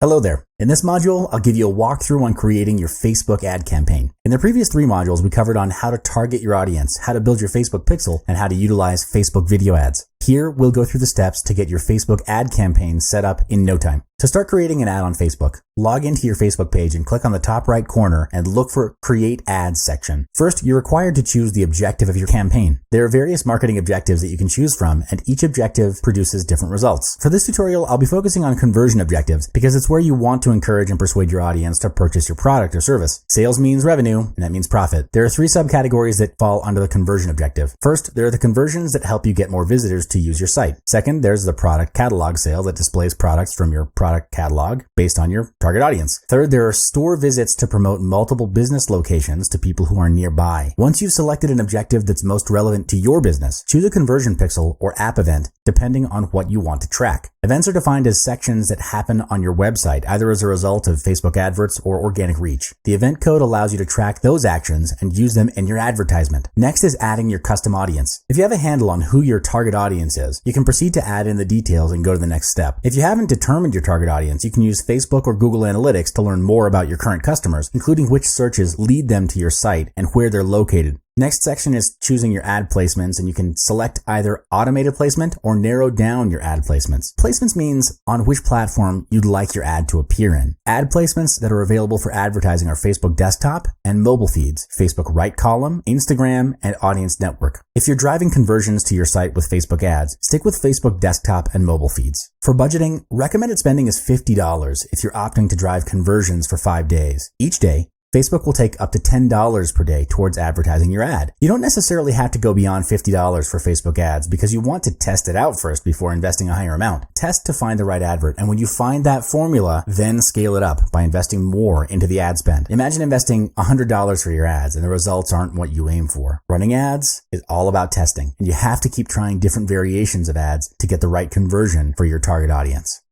Hello there. In this module, I'll give you a walkthrough on creating your Facebook ad campaign. In the previous 3 modules, we covered on how to target your audience, how to build your Facebook pixel, and how to utilize Facebook video ads. Here, we'll go through the steps to get your Facebook ad campaign set up in no time. To start creating an ad on Facebook, log into your Facebook page and click on the top right corner and look for Create Ads section. First, you're required to choose the objective of your campaign. There are various marketing objectives that you can choose from, and each objective produces different results. For this tutorial, I'll be focusing on conversion objectives because it's where you want to encourage and persuade your audience to purchase your product or service. Sales means revenue, and that means profit. There are 3 subcategories that fall under the conversion objective. First, there are the conversions that help you get more visitors to use your site. Second, there's the product catalog sale that displays products from your product catalog based on your target audience. Third, there are store visits to promote multiple business locations to people who are nearby. Once you've selected an objective that's most relevant to your business, choose a conversion pixel or app event depending on what you want to track. Events are defined as sections that happen on your website, either as a result of Facebook adverts or organic reach. The event code allows you to track those actions and use them in your advertisement. Next is adding your custom audience. If you have a handle on who your target audience is, you can proceed to add in the details and go to the next step. If you haven't determined your target audience, you can use Facebook or Google Analytics to learn more about your current customers, including which searches lead them to your site and where they're located. Next section is choosing your ad placements, and you can select either automated placement or narrow down your ad placements. Placements means on which platform you'd like your ad to appear in. Ad placements that are available for advertising are Facebook desktop and mobile feeds, Facebook right column, Instagram, and audience network. If you're driving conversions to your site with Facebook ads, stick with Facebook desktop and mobile feeds. For budgeting, recommended spending is $50 if you're opting to drive conversions for 5 days. Each day, Facebook will take up to $10 per day towards advertising your ad. You don't necessarily have to go beyond $50 for Facebook ads because you want to test it out first before investing a higher amount. Test to find the right advert, and when you find that formula, then scale it up by investing more into the ad spend. Imagine investing $100 for your ads and the results aren't what you aim for. Running ads is all about testing, and you have to keep trying different variations of ads to get the right conversion for your target audience.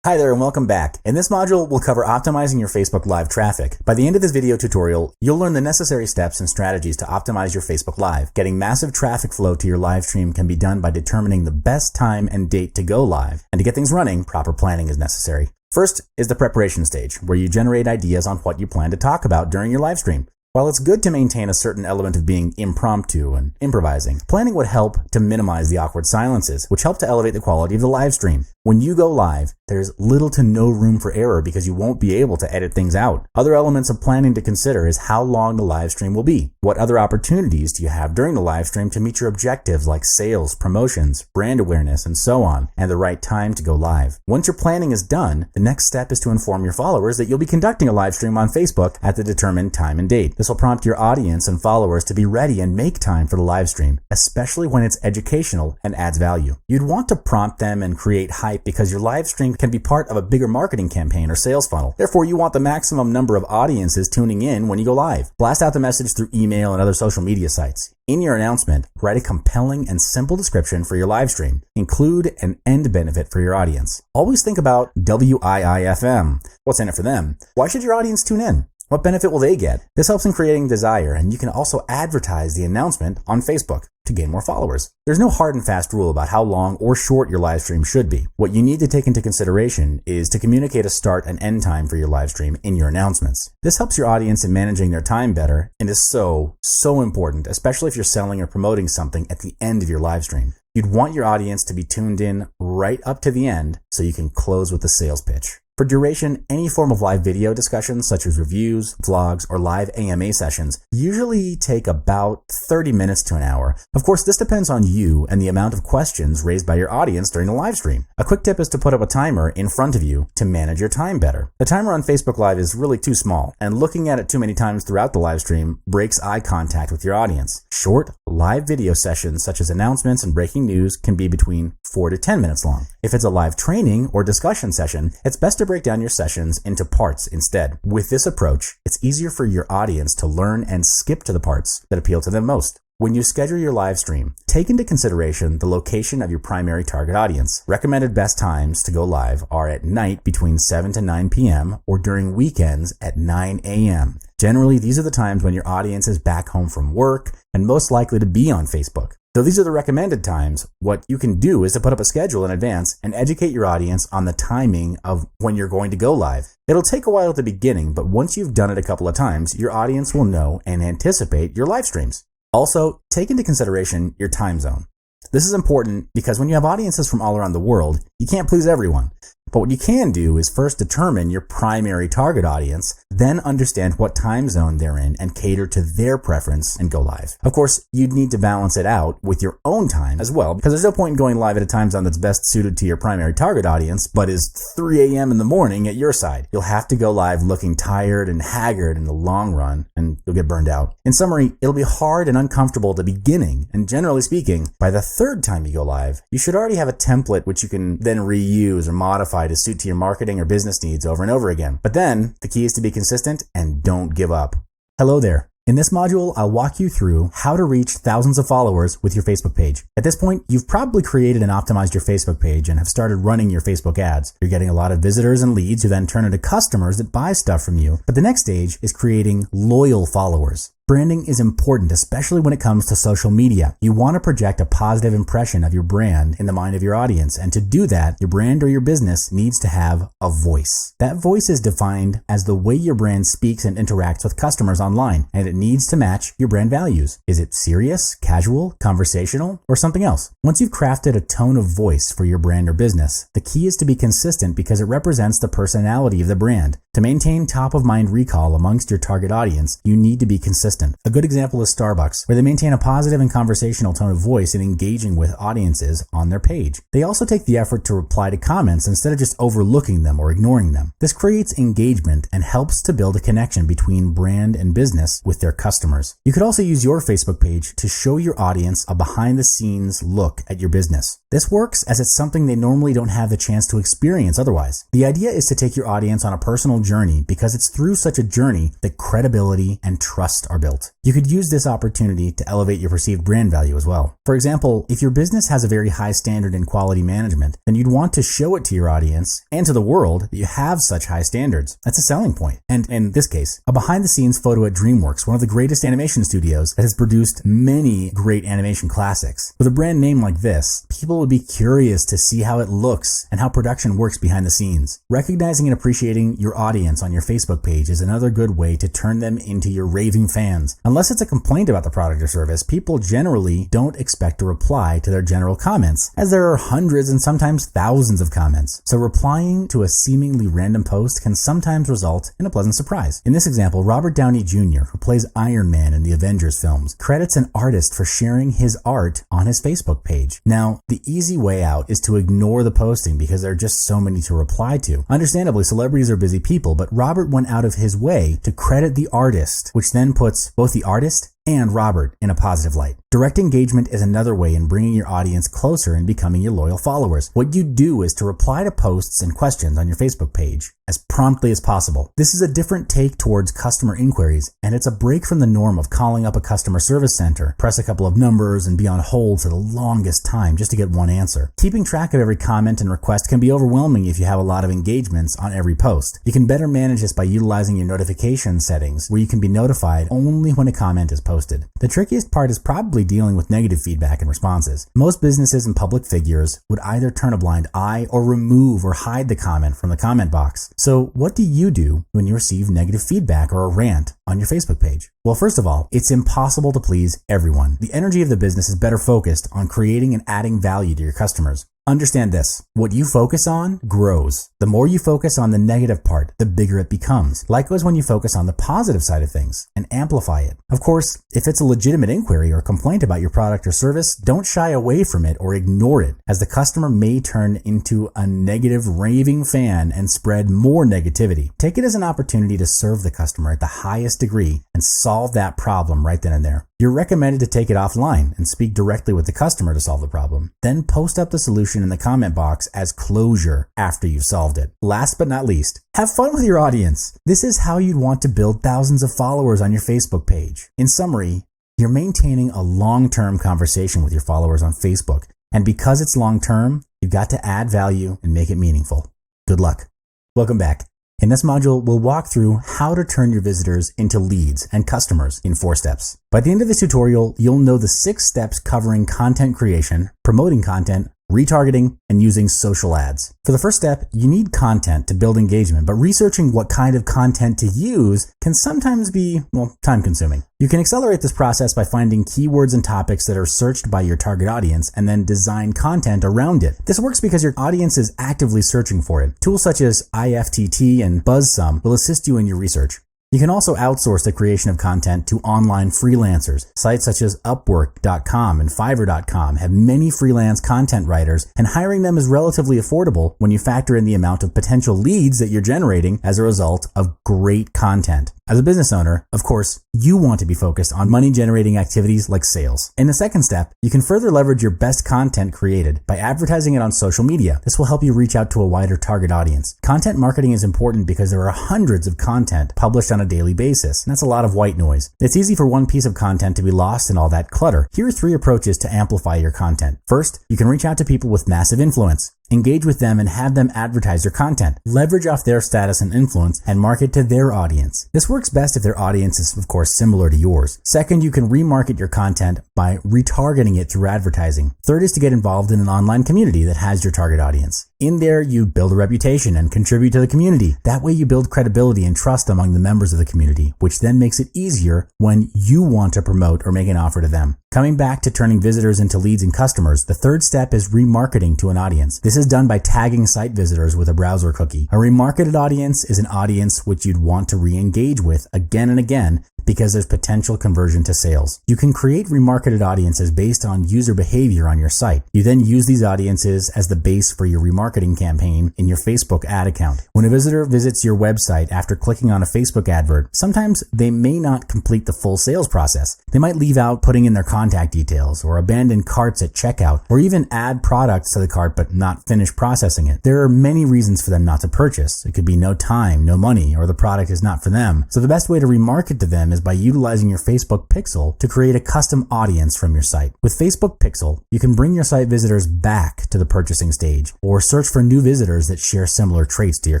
Hi there and welcome back. In this module, we'll cover optimizing your Facebook Live traffic. By the end of this video tutorial, you'll learn the necessary steps and strategies to optimize your Facebook Live. Getting massive traffic flow to your live stream can be done by determining the best time and date to go live. And to get things running, proper planning is necessary. First is the preparation stage, where you generate ideas on what you plan to talk about during your live stream. While it's good to maintain a certain element of being impromptu and improvising, planning would help to minimize the awkward silences, which help to elevate the quality of the live stream. When you go live, there's little to no room for error because you won't be able to edit things out. Other elements of planning to consider is how long the live stream will be. What other opportunities do you have during the live stream to meet your objectives like sales, promotions, brand awareness, and so on, and the right time to go live. Once your planning is done, the next step is to inform your followers that you'll be conducting a live stream on Facebook at the determined time and date. This will prompt your audience and followers to be ready and make time for the live stream, especially when it's educational and adds value. You'd want to prompt them and create hype because your live stream can be part of a bigger marketing campaign or sales funnel. Therefore, you want the maximum number of audiences tuning in when you go live. Blast out the message through email and other social media sites. In your announcement, write a compelling and simple description for your live stream. Include an end benefit for your audience. Always think about WIIFM. What's in it for them? Why should your audience tune in? What benefit will they get? This helps in creating desire, and you can also advertise the announcement on Facebook to gain more followers. There's no hard and fast rule about how long or short your live stream should be. What you need to take into consideration is to communicate a start and end time for your live stream in your announcements. This helps your audience in managing their time better and is so important, especially if you're selling or promoting something at the end of your live stream. You'd want your audience to be tuned in right up to the end so you can close with the sales pitch. For duration, any form of live video discussions such as reviews, vlogs, or live AMA sessions usually take about 30 minutes to an hour. Of course, this depends on you and the amount of questions raised by your audience during the live stream. A quick tip is to put up a timer in front of you to manage your time better. The timer on Facebook Live is really too small, and looking at it too many times throughout the live stream breaks eye contact with your audience. Short, live video sessions such as announcements and breaking news can be between 4 to 10 minutes long. If it's a live training or discussion session, it's best to break down your sessions into parts instead. With this approach, it's easier for your audience to learn and skip to the parts that appeal to them most. When you schedule your live stream, take into consideration the location of your primary target audience. Recommended best times to go live are at night between 7 to 9 p.m. or during weekends at 9 a.m. Generally, these are the times when your audience is back home from work and most likely to be on Facebook. Though these are the recommended times, what you can do is to put up a schedule in advance and educate your audience on the timing of when you're going to go live. It'll take a while at the beginning, but once you've done it a couple of times, your audience will know and anticipate your live streams. Also, take into consideration your time zone. This is important because when you have audiences from all around the world, you can't please everyone. But what you can do is first determine your primary target audience, then understand what time zone they're in and cater to their preference and go live. Of course, you'd need to balance it out with your own time as well, because there's no point in going live at a time zone that's best suited to your primary target audience, but is 3 a.m. in the morning at your side. You'll have to go live looking tired and haggard in the long run, and you'll get burned out. In summary, it'll be hard and uncomfortable at the beginning, and generally speaking, by the third time you go live, you should already have a template which you can then reuse or modify to suit to your marketing or business needs over and over again. But then, the key is to be consistent and don't give up. Hello there. In this module, I'll walk you through how to reach thousands of followers with your Facebook page. At this point, you've probably created and optimized your Facebook page and have started running your Facebook ads. You're getting a lot of visitors and leads who then turn into customers that buy stuff from you. But the next stage is creating loyal followers. Branding is important, especially when it comes to social media. You want to project a positive impression of your brand in the mind of your audience, and to do that, your brand or your business needs to have a voice. That voice is defined as the way your brand speaks and interacts with customers online, and it needs to match your brand values. Is it serious, casual, conversational, or something else? Once you've crafted a tone of voice for your brand or business, the key is to be consistent because it represents the personality of the brand. To maintain top-of-mind recall amongst your target audience, you need to be consistent. A good example is Starbucks, where they maintain a positive and conversational tone of voice in engaging with audiences on their page. They also take the effort to reply to comments instead of just overlooking them or ignoring them. This creates engagement and helps to build a connection between brand and business with their customers. You could also use your Facebook page to show your audience a behind-the-scenes look at your business. This works as it's something they normally don't have the chance to experience otherwise. The idea is to take your audience on a personal journey because it's through such a journey that credibility and trust are built. You could use this opportunity to elevate your perceived brand value as well. For example, if your business has a very high standard in quality management, then you'd want to show it to your audience and to the world that you have such high standards. That's a selling point. And in this case, a behind-the-scenes photo at DreamWorks, one of the greatest animation studios that has produced many great animation classics. With a brand name like this, people would be curious to see how it looks and how production works behind the scenes. Recognizing and appreciating your audience on your Facebook page is another good way to turn them into your raving fans. Unless it's a complaint about the product or service, people generally don't expect to reply to their general comments, as there are hundreds and sometimes thousands of comments. So replying to a seemingly random post can sometimes result in a pleasant surprise. In this example, Robert Downey Jr., who plays Iron Man in the Avengers films, credits an artist for sharing his art on his Facebook page. Now, the easy way out is to ignore the posting because there are just so many to reply to. Understandably, celebrities are busy people, but Robert went out of his way to credit the artist, which then puts both the artist and Robert in a positive light. Direct engagement is another way in bringing your audience closer and becoming your loyal followers. What you do is to reply to posts and questions on your Facebook page as promptly as possible. This is a different take towards customer inquiries, and it's a break from the norm of calling up a customer service center, press a couple of numbers, and be on hold for the longest time just to get one answer. Keeping track of every comment and request can be overwhelming if you have a lot of engagements on every post. You can better manage this by utilizing your notification settings, where you can be notified only when a comment is posted. The trickiest part is probably dealing with negative feedback and responses. Most businesses and public figures would either turn a blind eye or remove or hide the comment from the comment box. So what do you do when you receive negative feedback or a rant on your Facebook page? Well, first of all, it's impossible to please everyone. The energy of the business is better focused on creating and adding value to your customers. Understand this: what you focus on grows. The more you focus on the negative part, the bigger it becomes. Likewise, when you focus on the positive side of things and amplify it. Of course, if it's a legitimate inquiry or complaint about your product or service, don't shy away from it or ignore it, as the customer may turn into a negative raving fan and spread more negativity. Take it as an opportunity to serve the customer at the highest degree and solve that problem right then and there. You're recommended to take it offline and speak directly with the customer to solve the problem. Then post up the solution in the comment box as closure after you've solved it. Last but not least, have fun with your audience. This is how you'd want to build thousands of followers on your Facebook page. In summary, you're maintaining a long-term conversation with your followers on Facebook. And because it's long-term, you've got to add value and make it meaningful. Good luck. Welcome back. In this module, we'll walk through how to turn your visitors into leads and customers in 4 steps. By the end of this tutorial, you'll know the 6 steps covering content creation, promoting content, retargeting, and using social ads. For the first step, you need content to build engagement, but researching what kind of content to use can sometimes be, time-consuming. You can accelerate this process by finding keywords and topics that are searched by your target audience and then design content around it. This works because your audience is actively searching for it. Tools such as IFTT and BuzzSum will assist you in your research. You can also outsource the creation of content to online freelancers. Sites such as Upwork.com and Fiverr.com have many freelance content writers, and hiring them is relatively affordable when you factor in the amount of potential leads that you're generating as a result of great content. As a business owner, of course, you want to be focused on money-generating activities like sales. In the second step, you can further leverage your best content created by advertising it on social media. This will help you reach out to a wider target audience. Content marketing is important because there are hundreds of content published on a daily basis, and that's a lot of white noise. It's easy for one piece of content to be lost in all that clutter. Here are 3 approaches to amplify your content. First, you can reach out to people with massive influence. Engage with them and have them advertise your content. Leverage off their status and influence and market to their audience. This works best if their audience is, of course, similar to yours. Second, you can remarket your content by retargeting it through advertising. Third is to get involved in an online community that has your target audience. In there, you build a reputation and contribute to the community. That way you build credibility and trust among the members of the community, which then makes it easier when you want to promote or make an offer to them. Coming back to turning visitors into leads and customers, the third step is remarketing to an audience. This is done by tagging site visitors with a browser cookie. A remarketed audience is an audience which you'd want to re-engage with again and again because there's potential conversion to sales. You can create remarketed audiences based on user behavior on your site. You then use these audiences as the base for your remarketing campaign in your Facebook ad account. When a visitor visits your website after clicking on a Facebook advert, sometimes they may not complete the full sales process. They might leave out putting in their contact details or abandon carts at checkout or even add products to the cart but not finish processing it. There are many reasons for them not to purchase. It could be no time, no money, or the product is not for them. So the best way to remarket to them is by utilizing your Facebook Pixel to create a custom audience from your site. With Facebook Pixel, you can bring your site visitors back to the purchasing stage or search for new visitors that share similar traits to your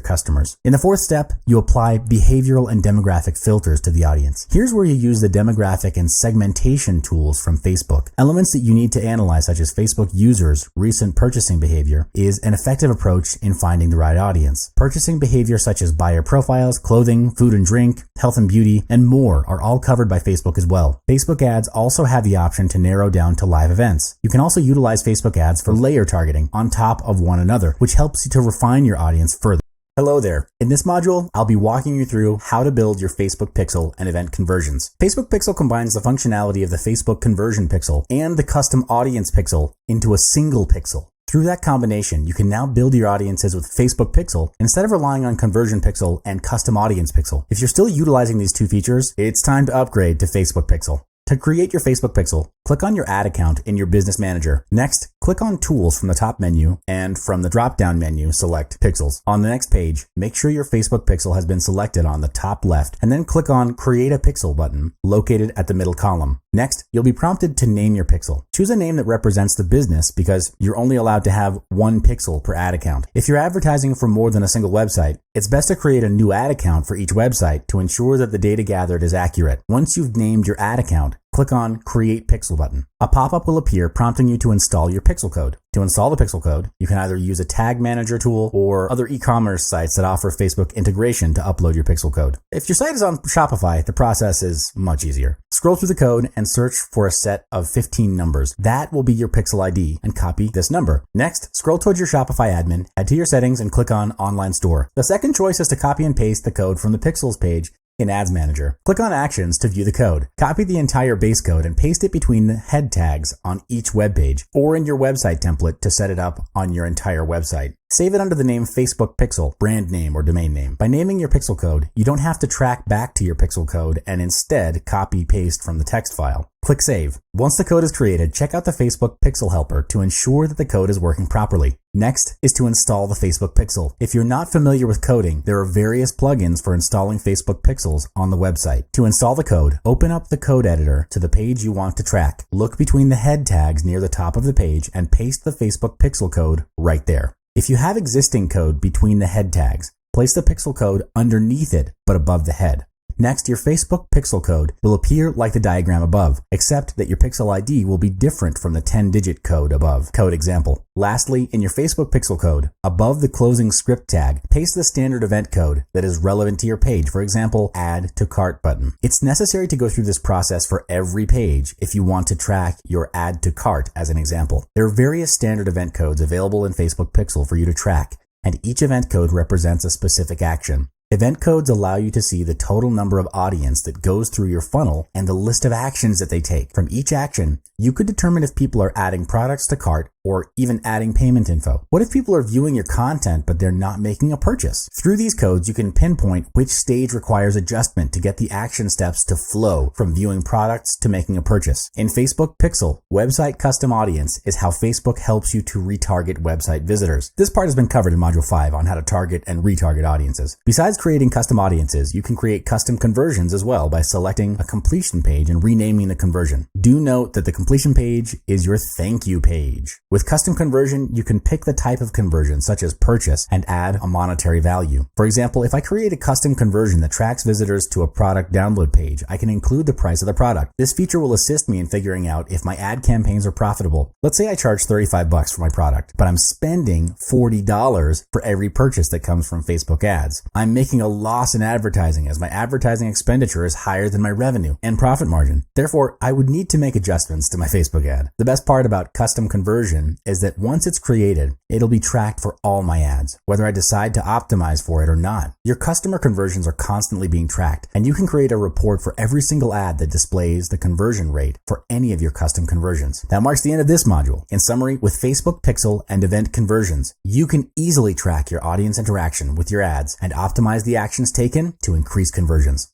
customers. In the fourth step, you apply behavioral and demographic filters to the audience. Here's where you use the demographic and segmentation tools from Facebook. Elements that you need to analyze, such as Facebook users' recent purchasing behavior, is an effective approach in finding the right audience. Purchasing behavior such as buyer profiles, clothing, food and drink, health and beauty, and more are all covered by Facebook as well. Facebook ads also have the option to narrow down to live events. You can also utilize Facebook ads for layer targeting on top of one another, which helps you to refine your audience further. Hello there. In this module, I'll be walking you through how to build your Facebook Pixel and event conversions. Facebook Pixel combines the functionality of the Facebook Conversion Pixel and the Custom Audience Pixel into a single pixel. Through that combination, you can now build your audiences with Facebook Pixel instead of relying on Conversion Pixel and Custom Audience Pixel. If you're still utilizing these two features, it's time to upgrade to Facebook Pixel. To create your Facebook Pixel, click on your ad account in your Business Manager. Next, click on Tools from the top menu, and from the drop-down menu, select Pixels. On the next page, make sure your Facebook Pixel has been selected on the top left, and then click on Create a Pixel button, located at the middle column. Next, you'll be prompted to name your pixel. Choose a name that represents the business because you're only allowed to have one pixel per ad account. If you're advertising for more than a single website, it's best to create a new ad account for each website to ensure that the data gathered is accurate. Once you've named your ad account, click on Create Pixel button. A pop-up will appear prompting you to install your pixel code. To install the pixel code, you can either use a tag manager tool or other e-commerce sites that offer Facebook integration to upload your pixel code. If your site is on Shopify, the process is much easier. Scroll through the code and search for a set of 15 numbers. That will be your pixel ID, and copy this number. Next, scroll towards your Shopify admin, head to your settings, and click on Online Store. The second choice is to copy and paste the code from the Pixels page in Ads Manager. Click on Actions to view the code. Copy the entire base code and paste it between the head tags on each web page or in your website template to set it up on your entire website. Save it under the name Facebook Pixel, brand name or domain name. By naming your pixel code, you don't have to track back to your pixel code and instead copy-paste from the text file. Click Save. Once the code is created, check out the Facebook Pixel Helper to ensure that the code is working properly. Next is to install the Facebook Pixel. If you're not familiar with coding, there are various plugins for installing Facebook Pixels on the website. To install the code, open up the code editor to the page you want to track. Look between the head tags near the top of the page and paste the Facebook Pixel code right there. If you have existing code between the head tags, place the pixel code underneath it but above the head. Next, your Facebook Pixel code will appear like the diagram above, except that your Pixel ID will be different from the 10-digit code above. Code example. Lastly, in your Facebook Pixel code, above the closing script tag, paste the standard event code that is relevant to your page, for example, Add to Cart button. It's necessary to go through this process for every page if you want to track your Add to Cart as an example. There are various standard event codes available in Facebook Pixel for you to track, and each event code represents a specific action. Event codes allow you to see the total number of audience that goes through your funnel and the list of actions that they take. From each action, you could determine if people are adding products to cart or even adding payment info. What if people are viewing your content but they're not making a purchase? Through these codes, you can pinpoint which stage requires adjustment to get the action steps to flow from viewing products to making a purchase. In Facebook Pixel, Website Custom Audience is how Facebook helps you to retarget website visitors. This part has been covered in Module 5 on how to target and retarget audiences. Besides creating custom audiences, you can create custom conversions as well by selecting a completion page and renaming the conversion. Do note that the completion page is your thank you page. With custom conversion, you can pick the type of conversion, such as purchase, and add a monetary value. For example, if I create a custom conversion that tracks visitors to a product download page, I can include the price of the product. This feature will assist me in figuring out if my ad campaigns are profitable. Let's say I charge $35 for my product, but I'm spending $40 for every purchase that comes from Facebook ads. I'm making a loss in advertising as my advertising expenditure is higher than my revenue and profit margin. Therefore, I would need to make adjustments to my Facebook ad. The best part about custom conversion conversion is that once it's created, it'll be tracked for all my ads, whether I decide to optimize for it or not. Your customer conversions are constantly being tracked, and you can create a report for every single ad that displays the conversion rate for any of your custom conversions. That marks the end of this module. In summary, with Facebook Pixel and event conversions, you can easily track your audience interaction with your ads and optimize the actions taken to increase conversions.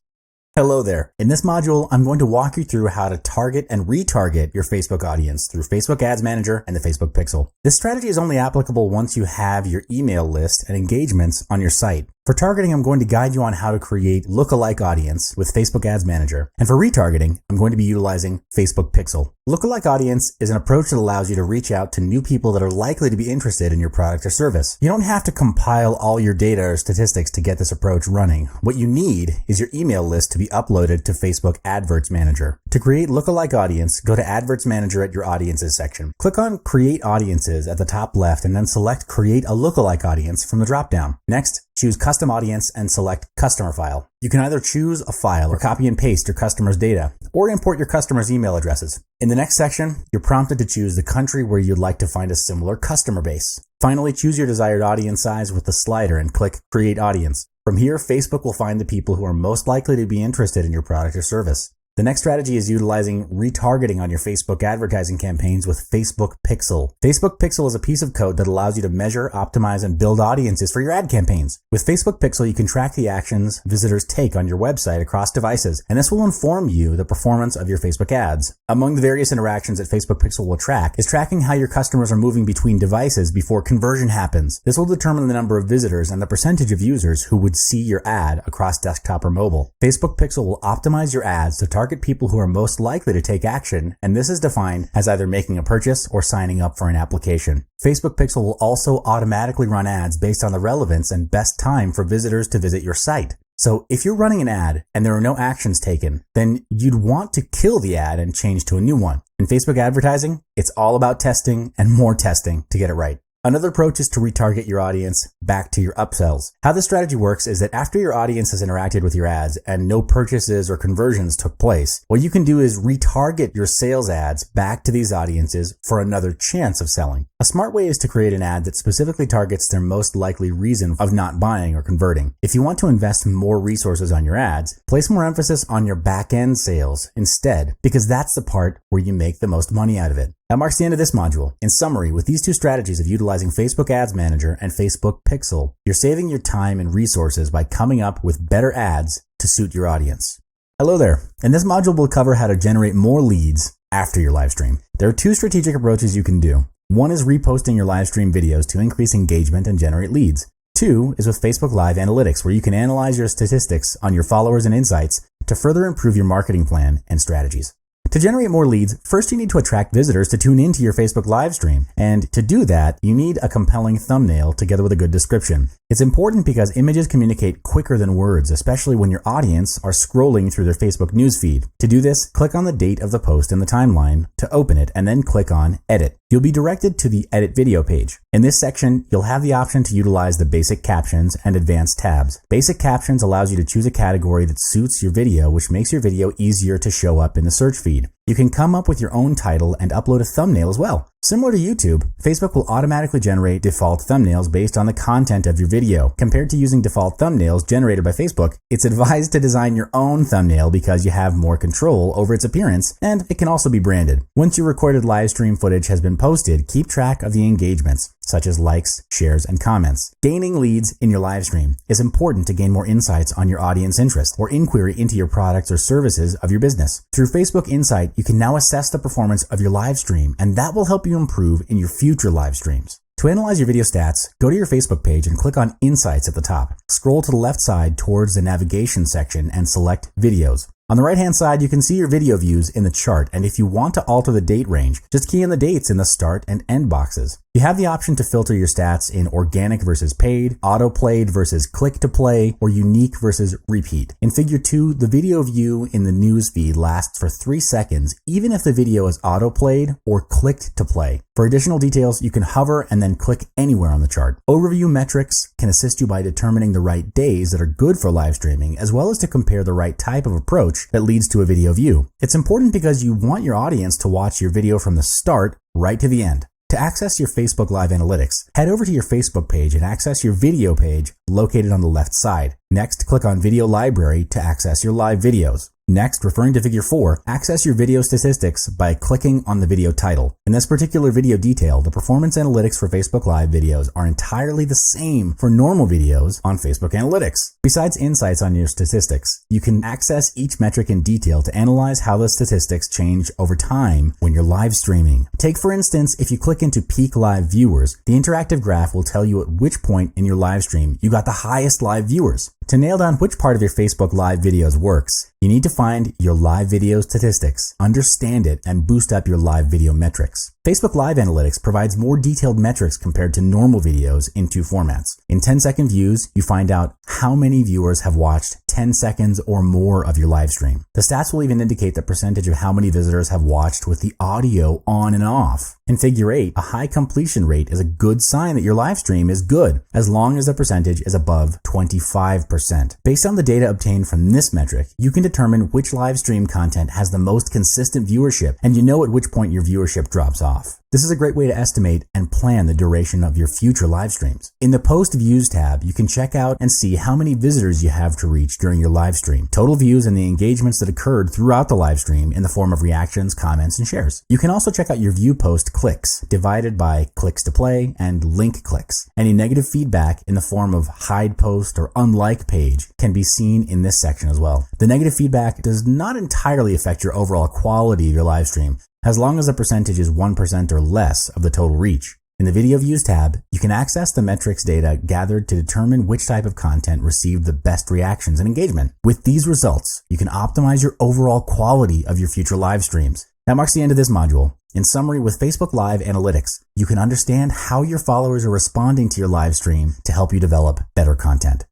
Hello there. In this module, I'm going to walk you through how to target and retarget your Facebook audience through Facebook Ads Manager and the Facebook Pixel. This strategy is only applicable once you have your email list and engagements on your site. For targeting, I'm going to guide you on how to create lookalike audience with Facebook Ads Manager. And for retargeting, I'm going to be utilizing Facebook Pixel. Lookalike audience is an approach that allows you to reach out to new people that are likely to be interested in your product or service. You don't have to compile all your data or statistics to get this approach running. What you need is your email list to be uploaded to Facebook Adverts Manager. To create lookalike audience, go to Adverts Manager at your Audiences section. Click on Create Audiences at the top left and then select Create a Lookalike Audience from the dropdown. Next, choose Custom Audience and select Customer File. You can either choose a file or copy and paste your customer's data or import your customer's email addresses. In the next section, you're prompted to choose the country where you'd like to find a similar customer base. Finally, choose your desired audience size with the slider and click Create Audience. From here, Facebook will find the people who are most likely to be interested in your product or service. The next strategy is utilizing retargeting on your Facebook advertising campaigns with Facebook Pixel. Facebook Pixel is a piece of code that allows you to measure, optimize, and build audiences for your ad campaigns. With Facebook Pixel, you can track the actions visitors take on your website across devices, and this will inform you the performance of your Facebook ads. Among the various interactions that Facebook Pixel will track is tracking how your customers are moving between devices before conversion happens. This will determine the number of visitors and the percentage of users who would see your ad across desktop or mobile. Facebook Pixel will optimize your ads to target people who are most likely to take action, and this is defined as either making a purchase or signing up for an application. Facebook Pixel will also automatically run ads based on the relevance and best time for visitors to visit your site. So if you're running an ad and there are no actions taken, then you'd want to kill the ad and change to a new one. In Facebook advertising, it's all about testing and more testing to get it right. Another approach is to retarget your audience back to your upsells. How this strategy works is that after your audience has interacted with your ads and no purchases or conversions took place, what you can do is retarget your sales ads back to these audiences for another chance of selling. A smart way is to create an ad that specifically targets their most likely reason of not buying or converting. If you want to invest more resources on your ads, place more emphasis on your back-end sales instead, because that's the part where you make the most money out of it. That marks the end of this module. In summary, with these two strategies of utilizing Facebook Ads Manager and Facebook Pixel, you're saving your time and resources by coming up with better ads to suit your audience. Hello there. In this module, we'll cover how to generate more leads after your live stream. There are two strategic approaches you can do. One is reposting your live stream videos to increase engagement and generate leads. Two is with Facebook Live Analytics, where you can analyze your statistics on your followers and insights to further improve your marketing plan and strategies. To generate more leads, first you need to attract visitors to tune into your Facebook live stream. And to do that, you need a compelling thumbnail together with a good description. It's important because images communicate quicker than words, especially when your audience are scrolling through their Facebook newsfeed. To do this, click on the date of the post in the timeline to open it and then click on Edit. You'll be directed to the Edit Video page. In this section, you'll have the option to utilize the basic captions and advanced tabs. Basic captions allows you to choose a category that suits your video, which makes your video easier to show up in the search feed. You can come up with your own title and upload a thumbnail as well. Similar to YouTube, Facebook will automatically generate default thumbnails based on the content of your video. Compared to using default thumbnails generated by Facebook, it's advised to design your own thumbnail because you have more control over its appearance, and it can also be branded. Once your recorded live stream footage has been posted, keep track of the engagements, such as likes, shares, and comments. Gaining leads in your live stream is important to gain more insights on your audience interest or inquiry into your products or services of your business. Through Facebook Insight, you can now assess the performance of your live stream, and that will help you improve in your future live streams. To analyze your video stats, go to your Facebook page and click on Insights at the top. Scroll to the left side towards the navigation section and select Videos. On the right-hand side, you can see your video views in the chart, and if you want to alter the date range, just key in the dates in the start and end boxes. You have the option to filter your stats in organic versus paid, auto-played versus click-to-play, or unique versus repeat. In Figure 2, the video view in the news feed lasts for 3 seconds, even if the video is auto-played or clicked-to-play. For additional details, you can hover and then click anywhere on the chart. Overview metrics can assist you by determining the right days that are good for live streaming, as well as to compare the right type of approach that leads to a video view. It's important because you want your audience to watch your video from the start right to the end. To access your Facebook Live analytics, head over to your Facebook page and access your video page located on the left side. Next, click on Video Library to access your live videos. Next, referring to Figure 4, access your video statistics by clicking on the video title. In this particular video detail, the performance analytics for Facebook Live videos are entirely the same for normal videos on Facebook Analytics. Besides insights on your statistics, you can access each metric in detail to analyze how the statistics change over time when you're live streaming. Take, for instance, if you click into Peak Live Viewers, the interactive graph will tell you at which point in your live stream you got the highest live viewers. To nail down which part of your Facebook Live videos works, you need to find your live video statistics, understand it, and boost up your live video metrics. Facebook Live Analytics provides more detailed metrics compared to normal videos in two formats. In 10-second views, you find out how many viewers have watched 10 seconds or more of your live stream. The stats will even indicate the percentage of how many visitors have watched with the audio on and off. In Figure 8, a high completion rate is a good sign that your live stream is good, as long as the percentage is above 25%. Based on the data obtained from this metric, you can determine which live stream content has the most consistent viewership, and you know at which point your viewership drops off. This is a great way to estimate and plan the duration of your future live streams. In the Post Views tab, you can check out and see how many visitors you have to reach during your live stream, total views, and the engagements that occurred throughout the live stream in the form of reactions, comments, and shares. You can also check out your view post clicks, divided by clicks to play and link clicks. Any negative feedback in the form of hide post or unlike page can be seen in this section as well. The negative feedback does not entirely affect your overall quality of your live stream, as long as the percentage is 1% or less of the total reach. In the Video Views tab, you can access the metrics data gathered to determine which type of content received the best reactions and engagement. With these results, you can optimize your overall quality of your future live streams. That marks the end of this module. In summary, with Facebook Live Analytics, you can understand how your followers are responding to your live stream to help you develop better content.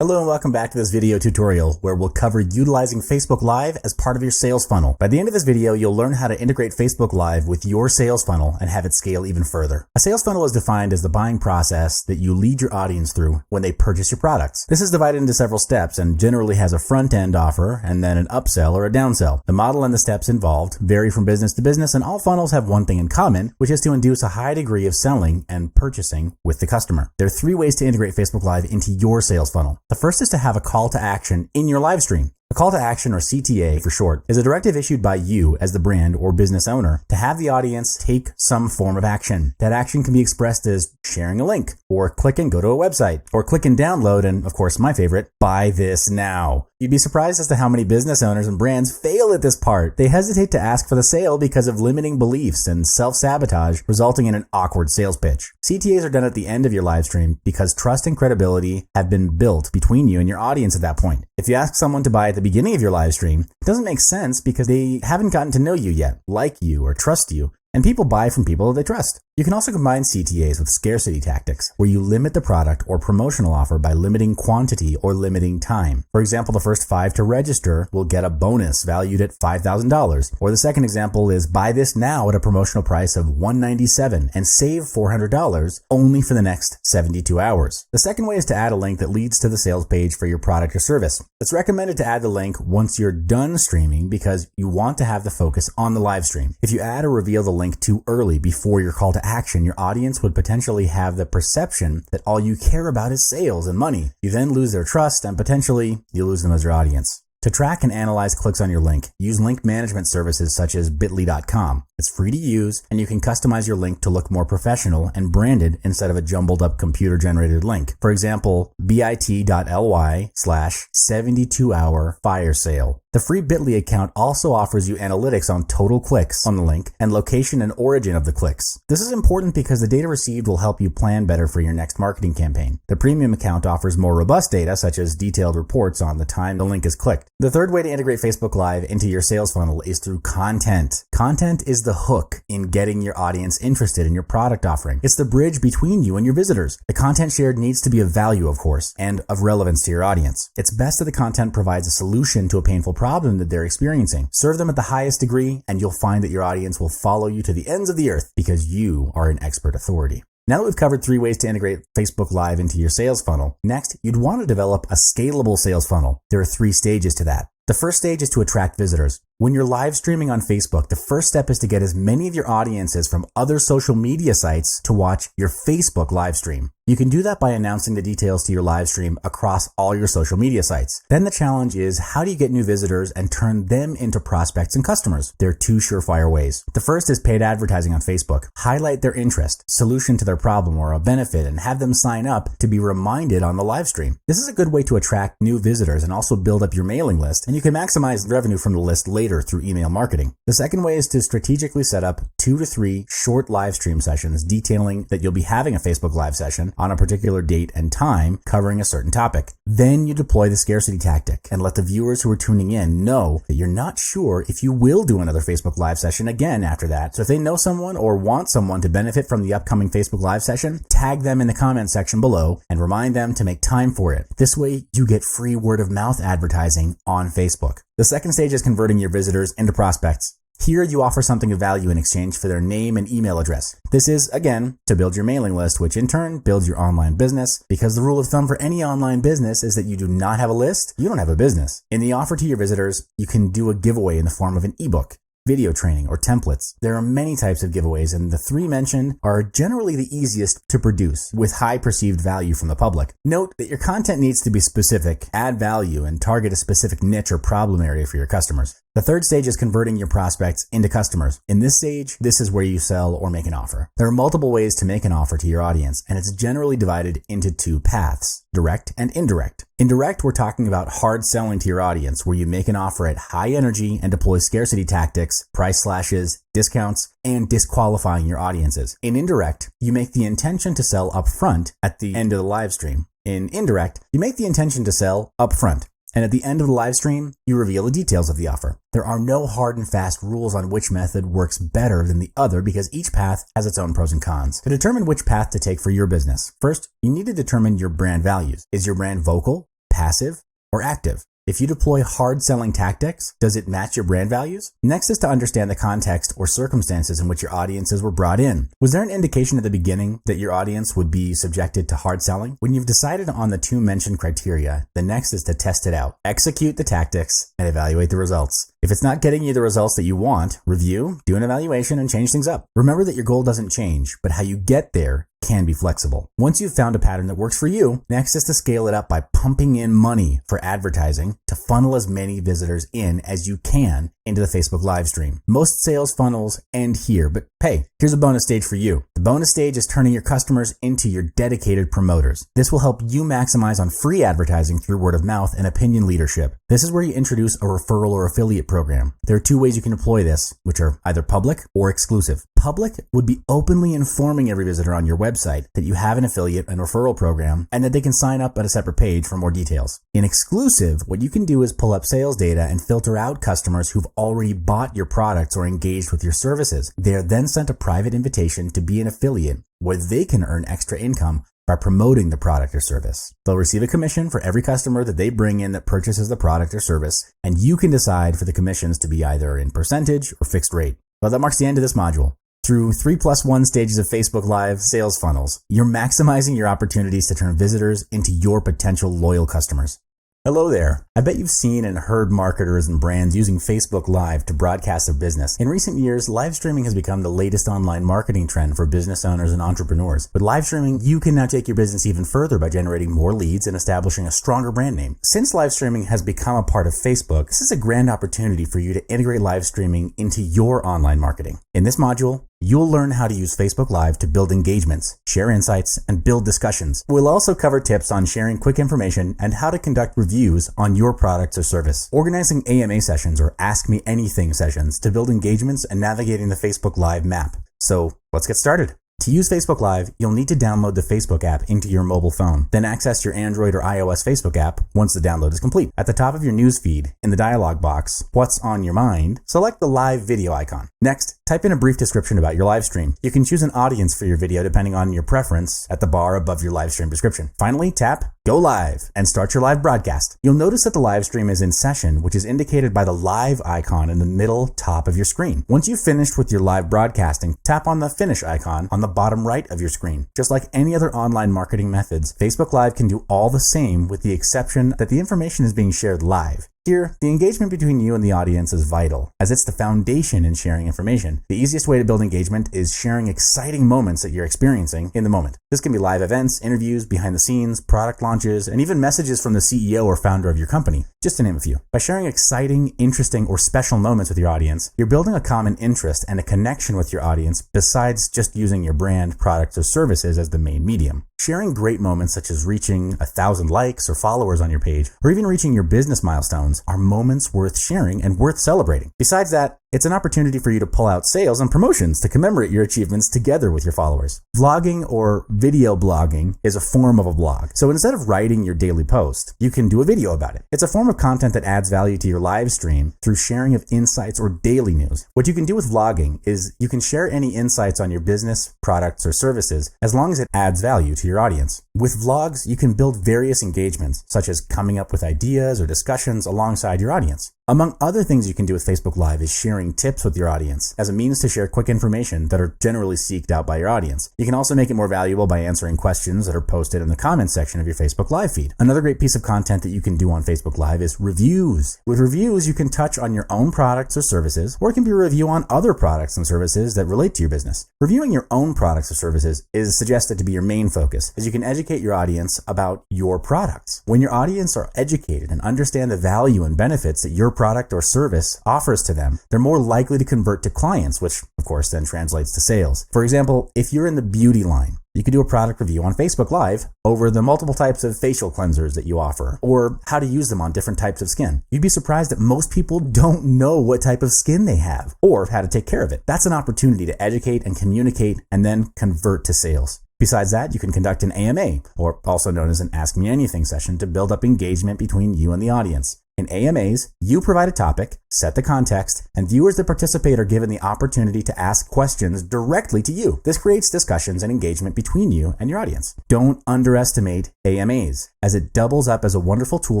Hello and welcome back to this video tutorial where we'll cover utilizing Facebook Live as part of your sales funnel. By the end of this video, you'll learn how to integrate Facebook Live with your sales funnel and have it scale even further. A sales funnel is defined as the buying process that you lead your audience through when they purchase your products. This is divided into several steps and generally has a front-end offer and then an upsell or a downsell. The model and the steps involved vary from business to business, and all funnels have one thing in common, which is to induce a high degree of selling and purchasing with the customer. There are three ways to integrate Facebook Live into your sales funnel. The first is to have a call to action in your live stream. A call to action, or CTA for short, is a directive issued by you as the brand or business owner to have the audience take some form of action. That action can be expressed as sharing a link, or click and go to a website, or click and download, and of course my favorite, buy this now. You'd be surprised as to how many business owners and brands fail at this part. They hesitate to ask for the sale because of limiting beliefs and self-sabotage, resulting in an awkward sales pitch. CTAs are done at the end of your live stream because trust and credibility have been built between you and your audience at that point. If you ask someone to buy at the beginning of your live stream, it doesn't make sense because they haven't gotten to know you yet, like you, or trust you. And people buy from people they trust. You can also combine CTAs with scarcity tactics, where you limit the product or promotional offer by limiting quantity or limiting time. For example, the first 5 to register will get a bonus valued at $5,000. Or the second example is buy this now at a promotional price of $197 and save $400 only for the next 72 hours. The second way is to add a link that leads to the sales page for your product or service. It's recommended to add the link once you're done streaming because you want to have the focus on the live stream. If you add or reveal the link too early before your call to action, your audience would potentially have the perception that all you care about is sales and money. You then lose their trust and potentially you lose them as your audience. To track and analyze clicks on your link, use link management services such as bitly.com. It's free to use, and you can customize your link to look more professional and branded instead of a jumbled up computer-generated link. For example, bit.ly/72-hour fire sale. The free Bitly account also offers you analytics on total clicks on the link and location and origin of the clicks. This is important because the data received will help you plan better for your next marketing campaign. The premium account offers more robust data, such as detailed reports on the time the link is clicked. The third way to integrate Facebook Live into your sales funnel is through content. Content is the hook in getting your audience interested in your product offering. It's the bridge between you and your visitors. The content shared needs to be of value, of course, and of relevance to your audience. It's best that the content provides a solution to a painful problem that they're experiencing. Serve them at the highest degree, and you'll find that your audience will follow you to the ends of the earth because you are an expert authority. Now that we've covered 3 ways to integrate Facebook Live into your sales funnel, next, you'd want to develop a scalable sales funnel. There are 3 stages to that. The first stage is to attract visitors. When you're live streaming on Facebook, the first step is to get as many of your audiences from other social media sites to watch your Facebook live stream. You can do that by announcing the details to your live stream across all your social media sites. Then the challenge is, how do you get new visitors and turn them into prospects and customers? There are two surefire ways. The first is paid advertising on Facebook. Highlight their interest, solution to their problem, or a benefit, and have them sign up to be reminded on the live stream. This is a good way to attract new visitors and also build up your mailing list, and you can maximize revenue from the list later through email marketing. The second way is to strategically set up 2 to 3 short live stream sessions detailing that you'll be having a Facebook live session on a particular date and time covering a certain topic. Then you deploy the scarcity tactic and let the viewers who are tuning in know that you're not sure if you will do another Facebook live session again after that. So if they know someone or want someone to benefit from the upcoming Facebook live session, tag them in the comment section below and remind them to make time for it. This way you get free word of mouth advertising on Facebook. The second stage is converting your visitors into prospects. Here you offer something of value in exchange for their name and email address. This is, again, to build your mailing list, which in turn builds your online business, because the rule of thumb for any online business is that you do not have a list, you don't have a business. In the offer to your visitors, you can do a giveaway in the form of an ebook, video training, or templates. There are many types of giveaways, and the 3 mentioned are generally the easiest to produce with high perceived value from the public. Note that your content needs to be specific, add value, and target a specific niche or problem area for your customers. The third stage is converting your prospects into customers. In this stage, this is where you sell or make an offer. There are multiple ways to make an offer to your audience, and it's generally divided into 2 paths, direct and indirect. Indirect, we're talking about hard selling to your audience, where you make an offer at high energy and deploy scarcity tactics, price slashes, discounts, and disqualifying your audiences. In indirect, you make the intention to sell upfront at the end of the live stream. In indirect, you make the intention to sell upfront, and at the end of the live stream, you reveal the details of the offer. There are no hard and fast rules on which method works better than the other, because each path has its own pros and cons. To determine which path to take for your business, first, you need to determine your brand values. Is your brand vocal, passive, or active? If you deploy hard selling tactics, does it match your brand values? Next is to understand the context or circumstances in which your audiences were brought in. Was there an indication at the beginning that your audience would be subjected to hard selling? When you've decided on the 2 mentioned criteria, the next is to test it out. Execute the tactics and evaluate the results. If it's not getting you the results that you want, review, do an evaluation, and change things up. Remember that your goal doesn't change, but how you get there can be flexible. Once you've found a pattern that works for you, next is to scale it up by pumping in money for advertising to funnel as many visitors in as you can into the Facebook live stream. Most sales funnels end here, but hey, here's a bonus stage for you. The bonus stage is turning your customers into your dedicated promoters. This will help you maximize on free advertising through word of mouth and opinion leadership. This is where you introduce a referral or affiliate program. There are 2 ways you can deploy this, which are either public or exclusive. Public would be openly informing every visitor on your website that you have an affiliate and referral program and that they can sign up at a separate page for more details. In exclusive, what you can do is pull up sales data and filter out customers who've already bought your products or engaged with your services. They are then sent a private invitation to be an affiliate where they can earn extra income by promoting the product or service. They'll receive a commission for every customer that they bring in that purchases the product or service, and you can decide for the commissions to be either in percentage or fixed rate. Well, that marks the end of this module. Through 3+1 stages of Facebook Live sales funnels, you're maximizing your opportunities to turn visitors into your potential loyal customers. Hello there. I bet you've seen and heard marketers and brands using Facebook Live to broadcast their business. In recent years, live streaming has become the latest online marketing trend for business owners and entrepreneurs. With live streaming, you can now take your business even further by generating more leads and establishing a stronger brand name. Since live streaming has become a part of Facebook, this is a grand opportunity for you to integrate live streaming into your online marketing. In this module, you'll learn how to use Facebook Live to build engagements, share insights, and build discussions. We'll also cover tips on sharing quick information and how to conduct reviews on your products or service, organizing AMA sessions or Ask Me Anything sessions to build engagements, and navigating the Facebook Live map. So let's get started. To use Facebook Live, you'll need to download the Facebook app into your mobile phone, then access your Android or iOS Facebook app once the download is complete. At the top of your newsfeed, in the dialog box, What's on Your Mind, select the live video icon. Next, type in a brief description about your live stream. You can choose an audience for your video depending on your preference at the bar above your live stream description. Finally, tap Go Live and start your live broadcast. You'll notice that the live stream is in session, which is indicated by the live icon in the middle top of your screen. Once you've finished with your live broadcasting, tap on the Finish icon on the bottom right of your screen. Just like any other online marketing methods, Facebook Live can do all the same with the exception that the information is being shared live. Here, the engagement between you and the audience is vital, as it's the foundation in sharing information. The easiest way to build engagement is sharing exciting moments that you're experiencing in the moment. This can be live events, interviews, behind the scenes, product launches, and even messages from the CEO or founder of your company, just to name a few. By sharing exciting, interesting, or special moments with your audience, you're building a common interest and a connection with your audience besides just using your brand, products, or services as the main medium. Sharing great moments such as reaching 1,000 likes or followers on your page, or even reaching your business milestones, are moments worth sharing and worth celebrating. Besides that, it's an opportunity for you to pull out sales and promotions to commemorate your achievements together with your followers. Vlogging or video blogging is a form of a blog. So instead of writing your daily post, you can do a video about it. It's a form of content that adds value to your live stream through sharing of insights or daily news. What you can do with vlogging is you can share any insights on your business, products, or services as long as it adds value to your audience. With vlogs, you can build various engagements, such as coming up with ideas or discussions alongside your audience. Among other things you can do with Facebook Live is sharing tips with your audience as a means to share quick information that are generally seeked out by your audience. You can also make it more valuable by answering questions that are posted in the comments section of your Facebook Live feed. Another great piece of content that you can do on Facebook Live is reviews. With reviews, you can touch on your own products or services, or it can be a review on other products and services that relate to your business. Reviewing your own products or services is suggested to be your main focus, as you can educate your audience about your products. When your audience are educated and understand the value and benefits that your product or service offers to them, they're more likely to convert to clients, which of course then translates to sales. For example, if you're in the beauty line, you could do a product review on Facebook Live over the multiple types of facial cleansers that you offer, or how to use them on different types of skin. You'd be surprised that most people don't know what type of skin they have or how to take care of it. That's an opportunity to educate and communicate and then convert to sales. Besides that, you can conduct an AMA, or also known as an Ask Me Anything session, to build up engagement between you and the audience. In AMAs, you provide a topic, set the context, and viewers that participate are given the opportunity to ask questions directly to you. This creates discussions and engagement between you and your audience. Don't underestimate AMAs, as it doubles up as a wonderful tool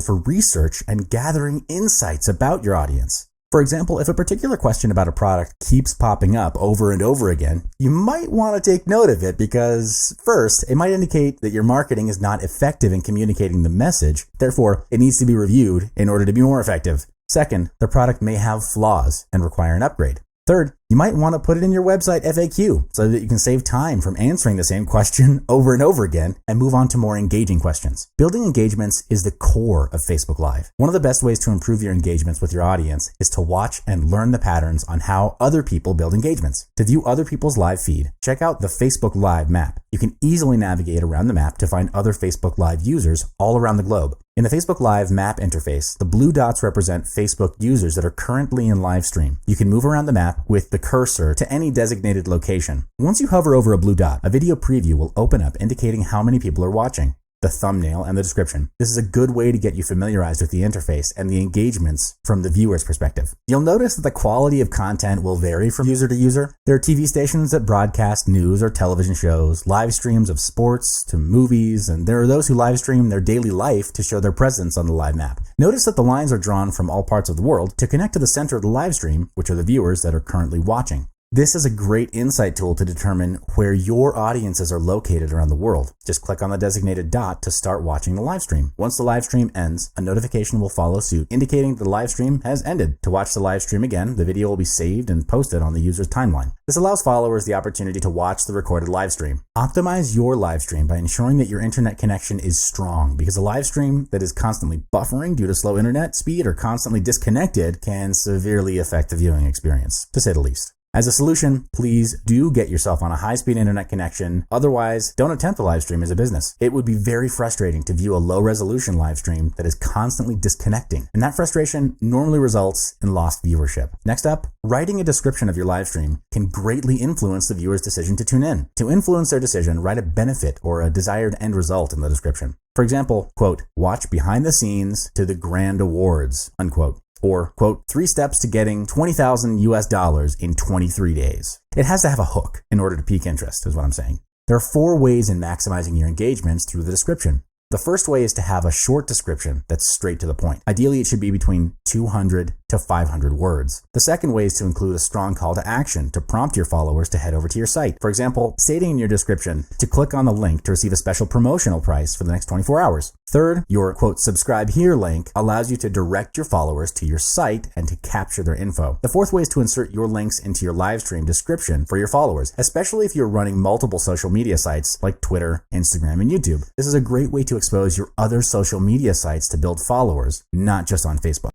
for research and gathering insights about your audience. For example, if a particular question about a product keeps popping up over and over again, you might want to take note of it because, first, it might indicate that your marketing is not effective in communicating the message. Therefore, it needs to be reviewed in order to be more effective. Second, the product may have flaws and require an upgrade. Third, you might want to put it in your website FAQ so that you can save time from answering the same question over and over again and move on to more engaging questions. Building engagements is the core of Facebook Live. One of the best ways to improve your engagements with your audience is to watch and learn the patterns on how other people build engagements. To view other people's live feed, check out the Facebook Live map. You can easily navigate around the map to find other Facebook Live users all around the globe. In the Facebook Live map interface, the blue dots represent Facebook users that are currently in live stream. You can move around the map with the cursor to any designated location. Once you hover over a blue dot, a video preview will open up indicating how many people are watching, the thumbnail, and the description. This is a good way to get you familiarized with the interface and the engagements from the viewer's perspective. You'll notice that the quality of content will vary from user to user. There are TV stations that broadcast news or television shows, live streams of sports to movies, and there are those who live stream their daily life to show their presence on the live map. Notice that the lines are drawn from all parts of the world to connect to the center of the live stream, which are the viewers that are currently watching. This is a great insight tool to determine where your audiences are located around the world. Just click on the designated dot to start watching the live stream. Once the live stream ends, a notification will follow suit indicating the live stream has ended. To watch the live stream again, the video will be saved and posted on the user's timeline. This allows followers the opportunity to watch the recorded live stream. Optimize your live stream by ensuring that your internet connection is strong, because a live stream that is constantly buffering due to slow internet speed or constantly disconnected can severely affect the viewing experience, to say the least. As a solution, please do get yourself on a high-speed internet connection. Otherwise, don't attempt a live stream as a business. It would be very frustrating to view a low-resolution live stream that is constantly disconnecting, and that frustration normally results in lost viewership. Next up, writing a description of your live stream can greatly influence the viewer's decision to tune in. To influence their decision, write a benefit or a desired end result in the description. For example, quote, "Watch behind the scenes to the grand awards," unquote. Or, quote, 3 steps to getting $20,000 in 23 days. It has to have a hook in order to pique interest, is what I'm saying. There are 4 ways in maximizing your engagements through the description. The first way is to have a short description that's straight to the point. Ideally, it should be between 200 to 500 words. The second way is to include a strong call to action to prompt your followers to head over to your site. For example, stating in your description to click on the link to receive a special promotional price for the next 24 hours. Third, your quote, subscribe here link allows you to direct your followers to your site and to capture their info. The fourth way is to insert your links into your live stream description for your followers, especially if you're running multiple social media sites like Twitter, Instagram, and YouTube. This is a great way to expose your other social media sites to build followers, not just on Facebook.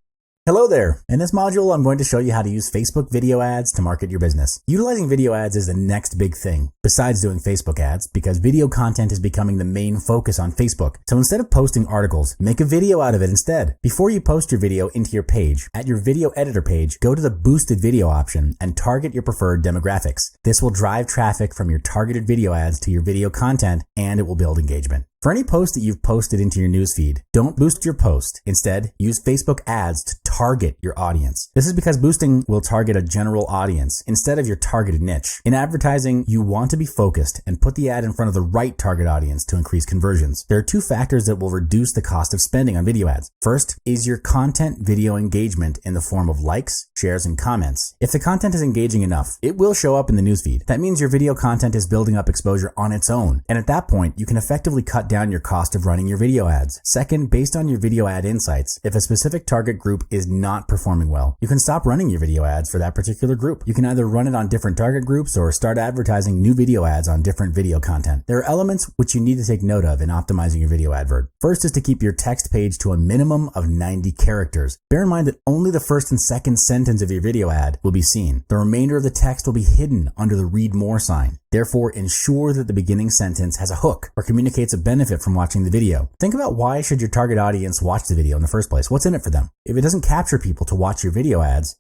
Hello there! In this module, I'm going to show you how to use Facebook video ads to market your business. Utilizing video ads is the next big thing, besides doing Facebook ads, because video content is becoming the main focus on Facebook. So instead of posting articles, make a video out of it instead. Before you post your video into your page, at your video editor page, go to the boosted video option and target your preferred demographics. This will drive traffic from your targeted video ads to your video content, and it will build engagement. For any post that you've posted into your newsfeed, don't boost your post. Instead, use Facebook ads to target your audience. This is because boosting will target a general audience instead of your targeted niche. In advertising, you want to be focused and put the ad in front of the right target audience to increase conversions. There are two factors that will reduce the cost of spending on video ads. First is your content video engagement in the form of likes, shares, and comments. If the content is engaging enough, it will show up in the newsfeed. That means your video content is building up exposure on its own. And at that point, you can effectively cut down your cost of running your video ads. Second, based on your video ad insights, if a specific target group is not performing well, you can stop running your video ads for that particular group. You can either run it on different target groups or start advertising new video ads on different video content. There are elements which you need to take note of in optimizing your video advert. First is to keep your text page to a minimum of 90 characters. Bear in mind that only the first and second sentence of your video ad will be seen. The remainder of the text will be hidden under the read more sign. Therefore, ensure that the beginning sentence has a hook or communicates a benefit from watching the video. Think about why should your target audience watch the video in the first place? What's in it for them? If it doesn't capture people to watch your video ads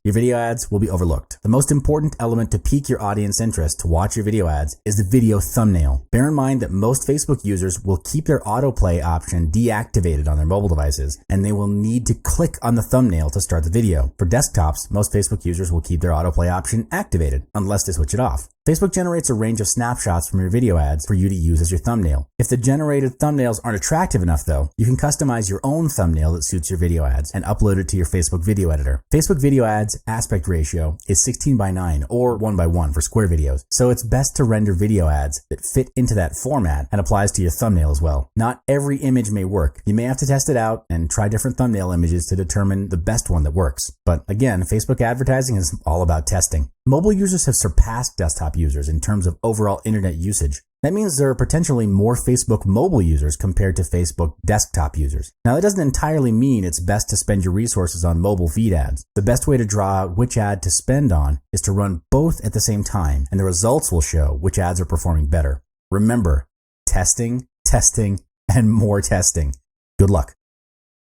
will be overlooked. The most important element to pique your audience interest to watch your video ads is the video thumbnail. Bear in mind that most Facebook users will keep their autoplay option deactivated on their mobile devices, and they will need to click on the thumbnail to start the video. For desktops, most Facebook users will keep their autoplay option activated unless they switch it off. Facebook generates a range of snapshots from your video ads for you to use as your thumbnail. If the generated thumbnails aren't attractive enough though, you can customize your own thumbnail that suits your video ads and upload it to your Facebook video editor. Facebook video ads aspect ratio is 16:9 or 1:1 for square videos, so it's best to render video ads that fit into that format and applies to your thumbnail as well. Not every image may work. You may have to test it out and try different thumbnail images to determine the best one that works. But again, Facebook advertising is all about testing. Mobile users have surpassed desktop users in terms of overall internet usage. That means there are potentially more Facebook mobile users compared to Facebook desktop users. Now, that doesn't entirely mean it's best to spend your resources on mobile feed ads. The best way to draw out which ad to spend on is to run both at the same time, and the results will show which ads are performing better. Remember, testing, and more testing. Good luck.